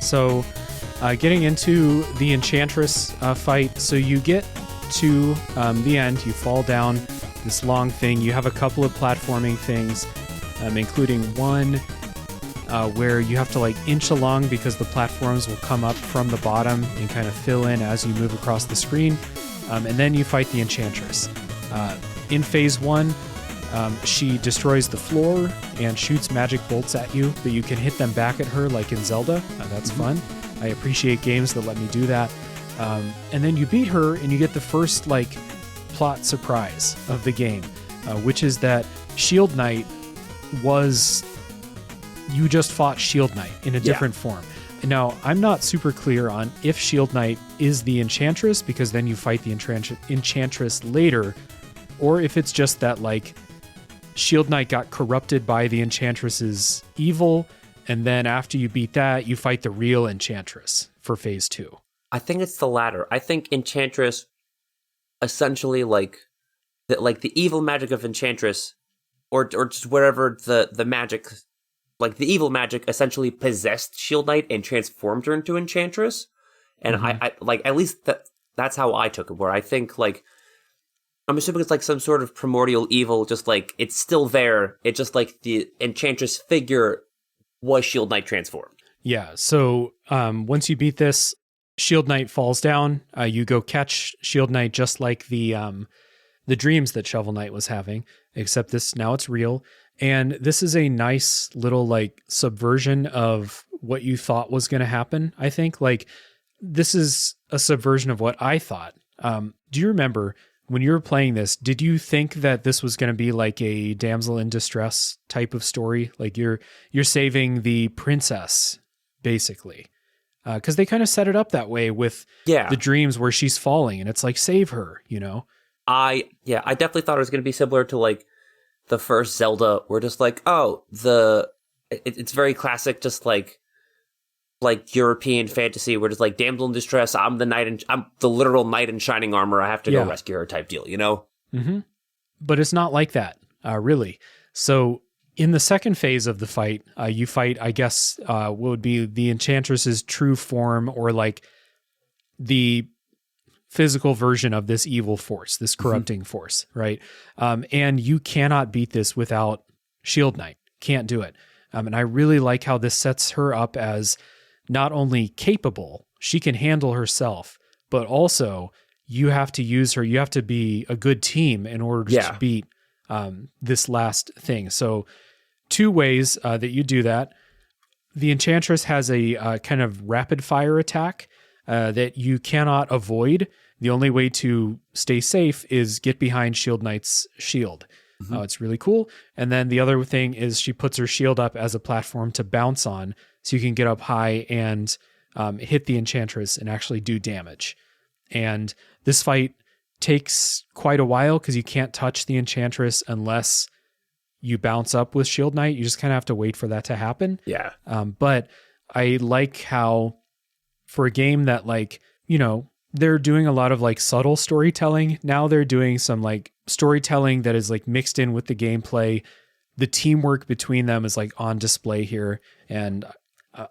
Speaker 1: So getting into the Enchantress fight, so you get to the end, you fall down this long thing. You have a couple of platforming things, including one where you have to like inch along because the platforms will come up from the bottom and kind of fill in as you move across the screen. And then you fight the Enchantress. In phase 1, she destroys the floor and shoots magic bolts at you, but you can hit them back at her like in Zelda. That's fun. I appreciate games that let me do that. And then you beat her and you get the first like plot surprise of the game, which is that Shield Knight you just fought Shield Knight in a different form. Now, I'm not super clear on if Shield Knight is the Enchantress, because then you fight the Enchantress later, or if it's just that like Shield Knight got corrupted by the Enchantress's evil, and then after you beat that, you fight the real Enchantress for phase 2.
Speaker 2: I think it's the latter. I think Enchantress essentially like the evil magic of Enchantress, or just whatever the magic, like the evil magic essentially possessed Shield Knight and transformed her into Enchantress. And I like, at least that's how I took it, where I think like, I'm assuming it's like some sort of primordial evil, just like it's still there. It's just like the Enchantress figure was Shield Knight transformed.
Speaker 1: Yeah. So once you beat this, Shield Knight falls down. You go catch Shield Knight just like the dreams that Shovel Knight was having, except now it's real. And this is a nice little like subversion of what you thought was going to happen. I think like this is a subversion of what I thought. Do you remember when you were playing this, did you think that this was going to be like a damsel in distress type of story? Like you're saving the princess basically. Because they kind of set it up that way with the dreams where she's falling and it's like, save her, you know?
Speaker 2: I definitely thought it was going to be similar to like the first Zelda, where just like, it's very classic, just like European fantasy, where just like damsel in distress, I'm the literal knight in shining armor, I have to go rescue her type deal, you know?
Speaker 1: Mm-hmm. But it's not like that, really. So in the second phase of the fight, you fight, I guess, what would be the Enchantress's true form, or like the physical version of this evil force, this corrupting force, right? And you cannot beat this without Shield Knight. Can't do it. And I really like how this sets her up as not only capable, she can handle herself, but also you have to use her. You have to be a good team in order to beat this last thing. So 2 ways that you do that. The Enchantress has a kind of rapid fire attack that you cannot avoid. The only way to stay safe is get behind Shield Knight's shield. It's really cool. And then the other thing is she puts her shield up as a platform to bounce on, so you can get up high and hit the Enchantress and actually do damage. And this fight takes quite a while because you can't touch the Enchantress unless you bounce up with Shield Knight. You just kind of have to wait for that to happen.
Speaker 2: Yeah.
Speaker 1: But I like how for a game that like, you know, they're doing a lot of like subtle storytelling. Now they're doing some like storytelling that is like mixed in with the gameplay. The teamwork between them is like on display here. And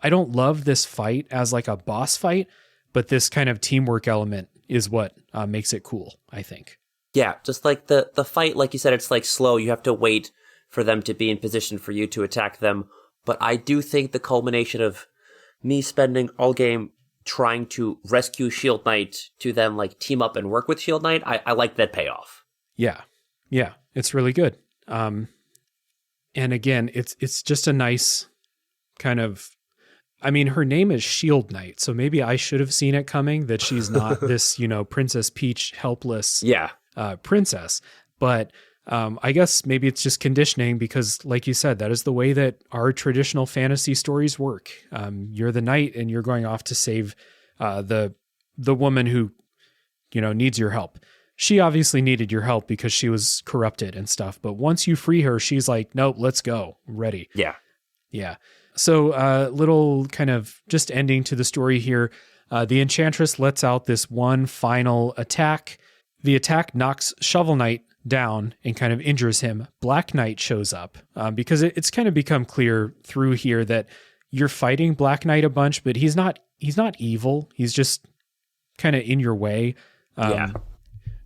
Speaker 1: I don't love this fight as like a boss fight, but this kind of teamwork element is what makes it cool, I think.
Speaker 2: Yeah, just like the fight, like you said, it's like slow. You have to wait for them to be in position for you to attack them. But I do think the culmination of me spending all game trying to rescue Shield Knight to then like team up and work with Shield Knight, I like that payoff.
Speaker 1: Yeah, it's really good. And again, it's just a nice kind of, I mean, her name is Shield Knight, so maybe I should have seen it coming that she's not this, you know, Princess Peach helpless princess. But I guess maybe it's just conditioning because, like you said, that is the way that our traditional fantasy stories work. You're the knight and you're going off to save the woman who, you know, needs your help. She obviously needed your help because she was corrupted and stuff. But once you free her, she's like, nope, let's go. I'm ready. Yeah. So little kind of just ending to the story here. The Enchantress lets out this one final attack. The attack knocks Shovel Knight down and kind of injures him. Black Knight shows up because it's kind of become clear through here that you're fighting Black Knight a bunch, but he's not evil. He's just kind of in your way.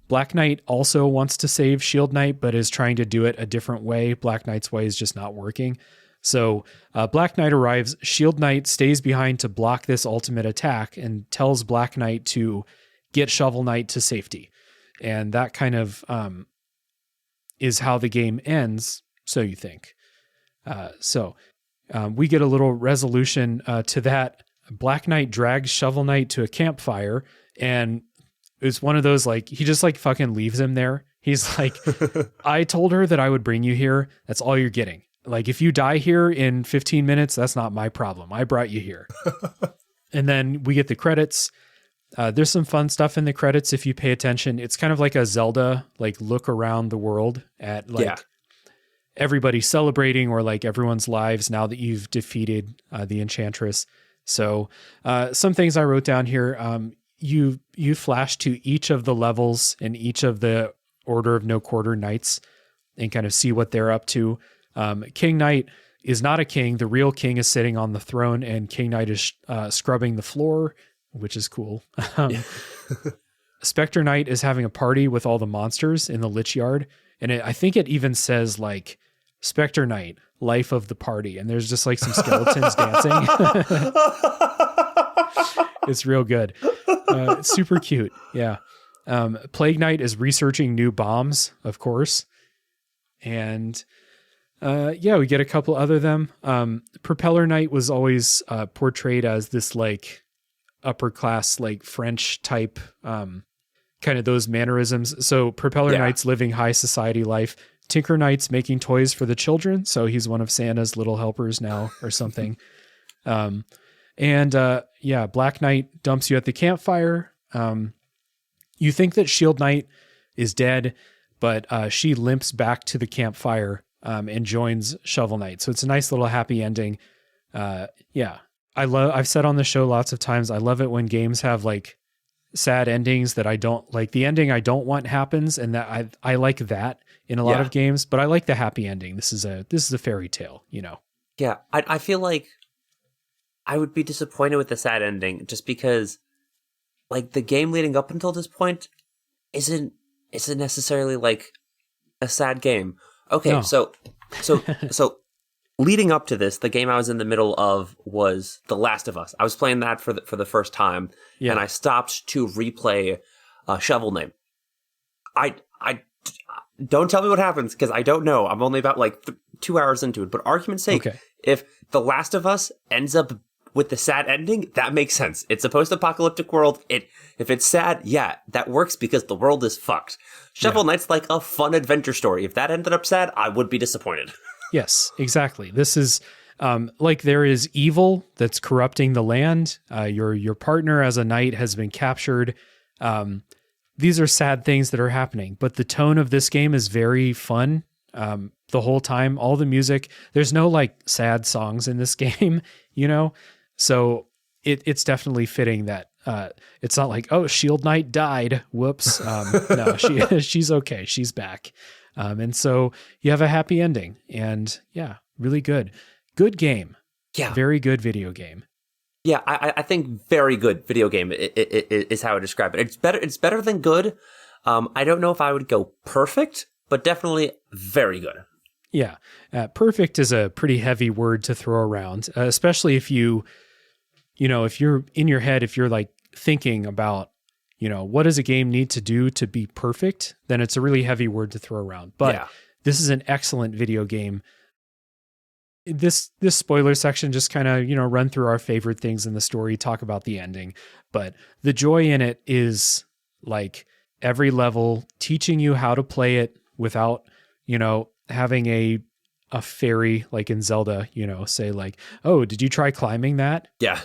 Speaker 1: Black Knight also wants to save Shield Knight, but is trying to do it a different way. Black Knight's way is just not working. So Black Knight arrives. Shield Knight stays behind to block this ultimate attack and tells Black Knight to get Shovel Knight to safety. And that kind of is how the game ends, so you think. We get a little resolution to that. Black Knight drags Shovel Knight to a campfire, and it's one of those, like, he just like fucking leaves him there. He's like, I told her that I would bring you here. That's all you're getting. Like, if you die here in 15 minutes, that's not my problem. I brought you here. And then we get the credits. There's some fun stuff in the credits if you pay attention. It's kind of like a Zelda, like, look around the world at like everybody celebrating, or like everyone's lives now that you've defeated the Enchantress. So some things I wrote down here. You flash to each of the levels and each of the Order of No Quarter Knights and kind of see what they're up to. King Knight is not a king. The real king is sitting on the throne, and King Knight is scrubbing the floor, which is cool. Spectre Knight is having a party with all the monsters in the Lich Yard. And I think it even says like Spectre Knight, life of the party. And there's just like some skeletons dancing. It's real good. It's super cute. Yeah. Plague Knight is researching new bombs, of course. And we get a couple other them. Propeller Knight was always portrayed as this like upper class, like French type, kind of those mannerisms. So Propeller Knight's living high society life. Tinker Knight's making toys for the children. So he's one of Santa's little helpers now or something. Black Knight dumps you at the campfire. You think that Shield Knight is dead, but she limps back to the campfire and joins Shovel Knight. So it's a nice little happy ending. I've said on the show lots of times, I love it when games have like sad endings that I don't like. The ending I don't want happens, and that I like that in a lot of games, but I like the happy ending. This is a fairy tale, you know?
Speaker 2: Yeah. I feel like I would be disappointed with the sad ending just because like the game leading up until this point isn't necessarily like a sad game. Okay. No. So leading up to this, the game I was in the middle of was The Last of Us. I was playing that for the first time, and I stopped to replay Shovel Knight. I don't tell me what happens because I don't know. I'm only about like 2 hours into it. But argument's sake, if The Last of Us ends up with the sad ending, that makes sense. It's a post-apocalyptic world. If it's sad, that works because the world is fucked. Shovel Knight's like a fun adventure story. If that ended up sad, I would be disappointed.
Speaker 1: Yes, exactly. This is like there is evil that's corrupting the land. Your partner as a knight has been captured. These are sad things that are happening, but the tone of this game is very fun. The whole time, all the music, there's no like sad songs in this game, you know? So it's definitely fitting that it's not like, oh, Shield Knight died. Whoops. No, she's okay. She's back. And so you have a happy ending, and really good. Good game. Yeah. Very good video game.
Speaker 2: Yeah, I think very good video game is how I describe it. It's better than good. I don't know if I would go perfect, but definitely very good.
Speaker 1: Yeah. Perfect is a pretty heavy word to throw around, especially if if you're in your head, if you're like thinking about, what does a game need to do to be perfect, then it's a really heavy word to throw around. But this is an excellent video game. This spoiler section just kind of, run through our favorite things in the story, talk about the ending. But the joy in it is like every level teaching you how to play it without, having a fairy like in Zelda, say like, oh, did you try climbing that?
Speaker 2: Yeah.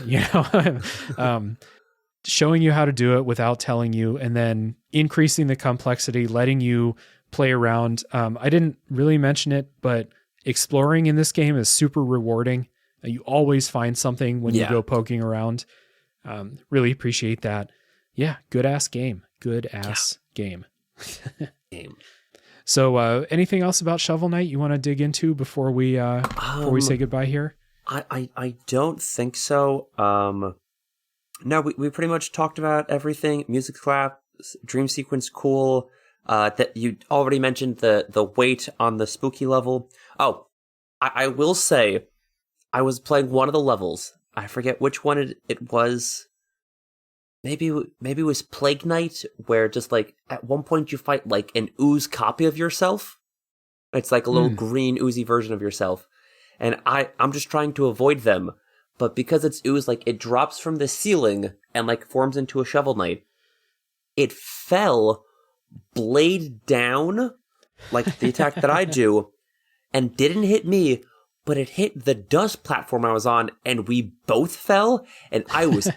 Speaker 1: Showing you how to do it without telling you, and then increasing the complexity, letting you play around. I didn't really mention it, but exploring in this game is super rewarding. You always find something when you go poking around. Really appreciate that. Yeah, good ass game. Good ass game. So anything else about Shovel Knight you want to dig into before we say goodbye here?
Speaker 2: I don't think so. No, we pretty much talked about everything. Music clap, dream sequence, cool. That you already mentioned the weight on the spooky level. Oh, I will say, I was playing one of the levels. I forget which one it was. Maybe it was Plague Night, where just like at one point you fight like an ooze copy of yourself. It's like a little green oozy version of yourself, and I'm just trying to avoid them. But because it's ooze, like it drops from the ceiling and like forms into a Shovel Knight. It fell blade down, like the attack that I do, and didn't hit me, but it hit the dust platform I was on, and we both fell, and I was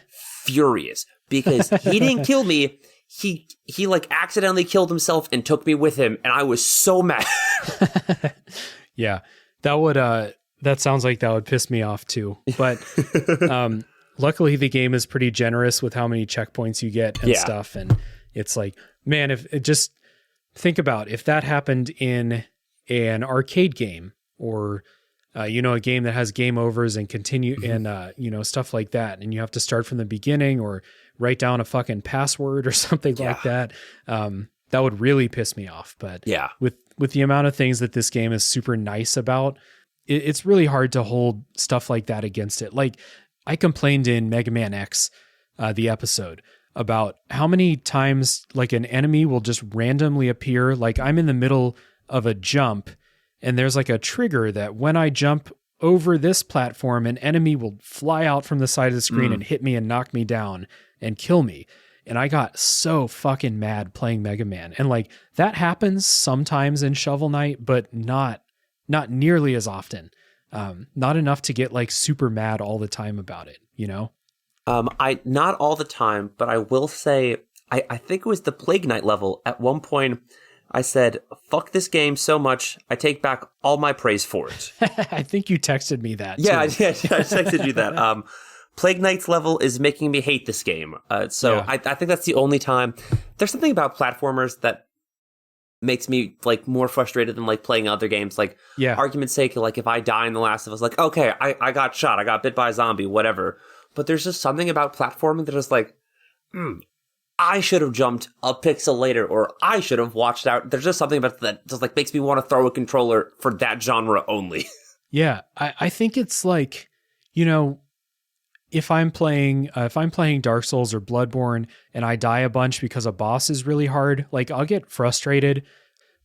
Speaker 2: furious. Because he didn't kill me, he like accidentally killed himself and took me with him, and I was so mad.
Speaker 1: Yeah, that sounds like that would piss me off too. But luckily the game is pretty generous with how many checkpoints you get and stuff, and it's like, man, if it just think about if that happened in an arcade game or a game that has game overs and continue and stuff like that, and you have to start from the beginning or write down a fucking password or something like that. That would really piss me off. But with the amount of things that this game is super nice about, it's really hard to hold stuff like that against it. Like I complained in Mega Man X, the episode, about how many times like an enemy will just randomly appear. Like I'm in the middle of a jump and there's like a trigger that when I jump over this platform, an enemy will fly out from the side of the screen and hit me and knock me down and kill me. And I got so fucking mad playing Mega Man. And like that happens sometimes in Shovel Knight, but not nearly as often. Not enough to get like super mad all the time about it, you know?
Speaker 2: I not all the time, but I will say I think it was the Plague Night level. At one point I said, fuck this game so much, I take back all my praise for it.
Speaker 1: I think you texted me that.
Speaker 2: Yeah, I texted you that. Plague Knight's level is making me hate this game. I think that's the only time. There's something about platformers that makes me like more frustrated than like playing other games. Like, argument's sake, like if I die in The Last of Us, like, okay, I got shot, I got bit by a zombie, whatever. But there's just something about platforming that is like, I should have jumped a pixel later, or I should have watched out. There's just something about that just like makes me want to throw a controller for that genre only.
Speaker 1: Yeah, I think it's like, if I'm playing Dark Souls or Bloodborne and I die a bunch because a boss is really hard, like I'll get frustrated.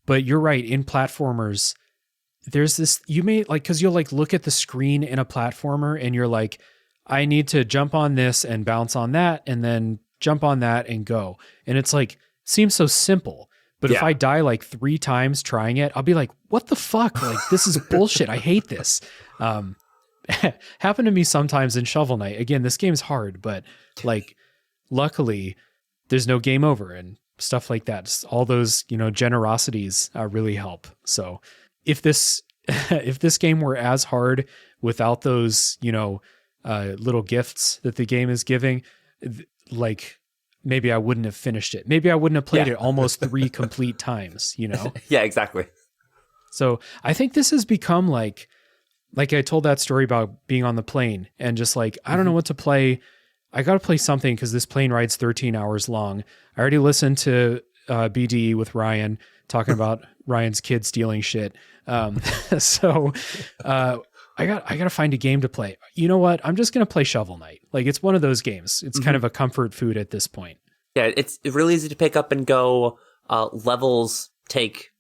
Speaker 1: But you're right, in platformers, there's this, you may like, cause you'll like look at the screen in a platformer and you're like, I need to jump on this and bounce on that and then jump on that and go. And it's like, seems so simple. But if I die like 3 times trying it, I'll be like, what the fuck? Like, this is bullshit. I hate this. Happened to me sometimes in Shovel Knight. Again, this game's hard, but like, luckily there's no game over and stuff like that. Just all those, generosities really help. So if this game were as hard without those, little gifts that the game is giving, like maybe I wouldn't have finished it. Maybe I wouldn't have played it almost 3 complete times,
Speaker 2: Yeah, exactly.
Speaker 1: So I think this has become like I told that story about being on the plane and just like, I don't know what to play. I got to play something because this plane ride's 13 hours long. I already listened to BDE with Ryan talking about Ryan's kid stealing shit. So I got to find a game to play. You know what? I'm just going to play Shovel Knight. Like it's one of those games. It's kind of a comfort food at this point.
Speaker 2: Yeah, it's really easy to pick up and go. Levels take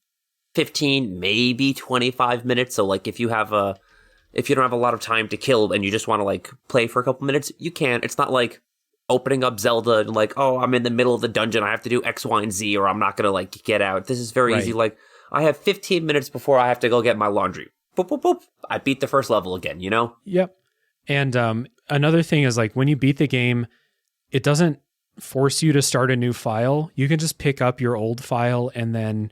Speaker 2: 15, maybe 25 minutes. So like if you don't have a lot of time to kill and you just want to like play for a couple minutes, you can. It's not like opening up Zelda and like, oh, I'm in the middle of the dungeon, I have to do X, Y, and Z, or I'm not going to like get out. This is very easy. Like I have 15 minutes before I have to go get my laundry. Boop, boop, boop. I beat the first level again, Yep. And another thing is like when you beat the game, it doesn't force you to start a new file. You can just pick up your old file and then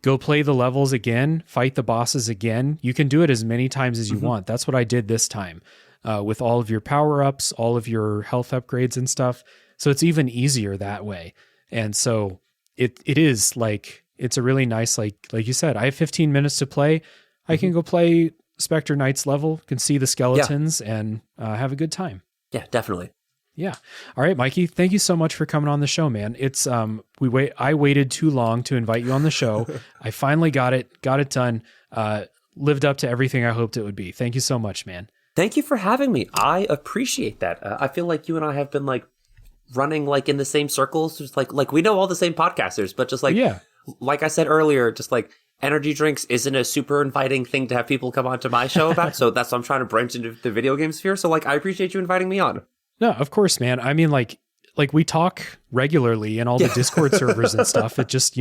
Speaker 2: go play the levels again, fight the bosses again. You can do it as many times as you want. That's what I did this time with all of your power-ups, all of your health upgrades and stuff. So it's even easier that way. And so it is like, it's a really nice, like you said, I have 15 minutes to play. I can go play
Speaker 1: Spectre Knights level, can see the skeletons and have a good time.
Speaker 2: Yeah, definitely.
Speaker 1: Yeah. All right, Mikey, thank you so much for coming on the show, man. It's I waited too long to invite you on the show. I finally got it done. Lived up to everything I hoped it would be. Thank you so much, man.
Speaker 2: Thank you for having me. I appreciate that. I feel like you and I have been like running like in the same circles, just like we know all the same podcasters, but just like like I said earlier, just like energy drinks isn't a super inviting thing to have people come onto my show about. So that's why I'm trying to branch into the video game sphere. So like I appreciate you inviting me on.
Speaker 1: No, of course, man. I mean, like we talk regularly in all the Discord servers and stuff. It just,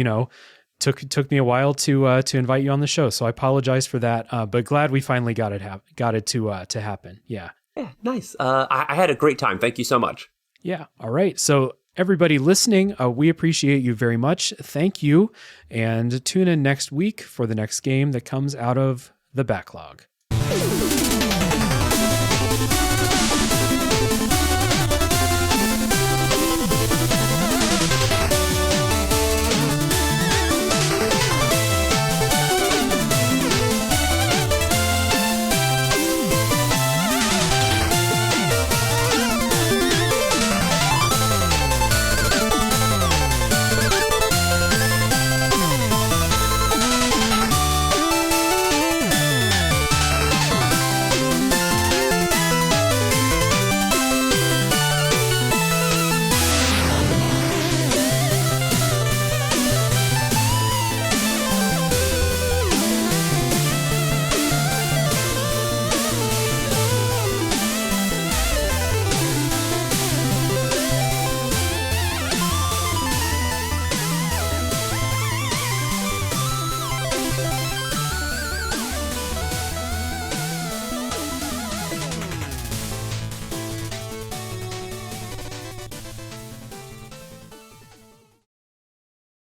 Speaker 1: took me a while to invite you on the show. So I apologize for that. But glad we finally got it to happen. Yeah.
Speaker 2: Yeah. Nice. I had a great time. Thank you so much.
Speaker 1: Yeah. All right. So everybody listening, we appreciate you very much. Thank you. And tune in next week for the next game that comes out of the backlog.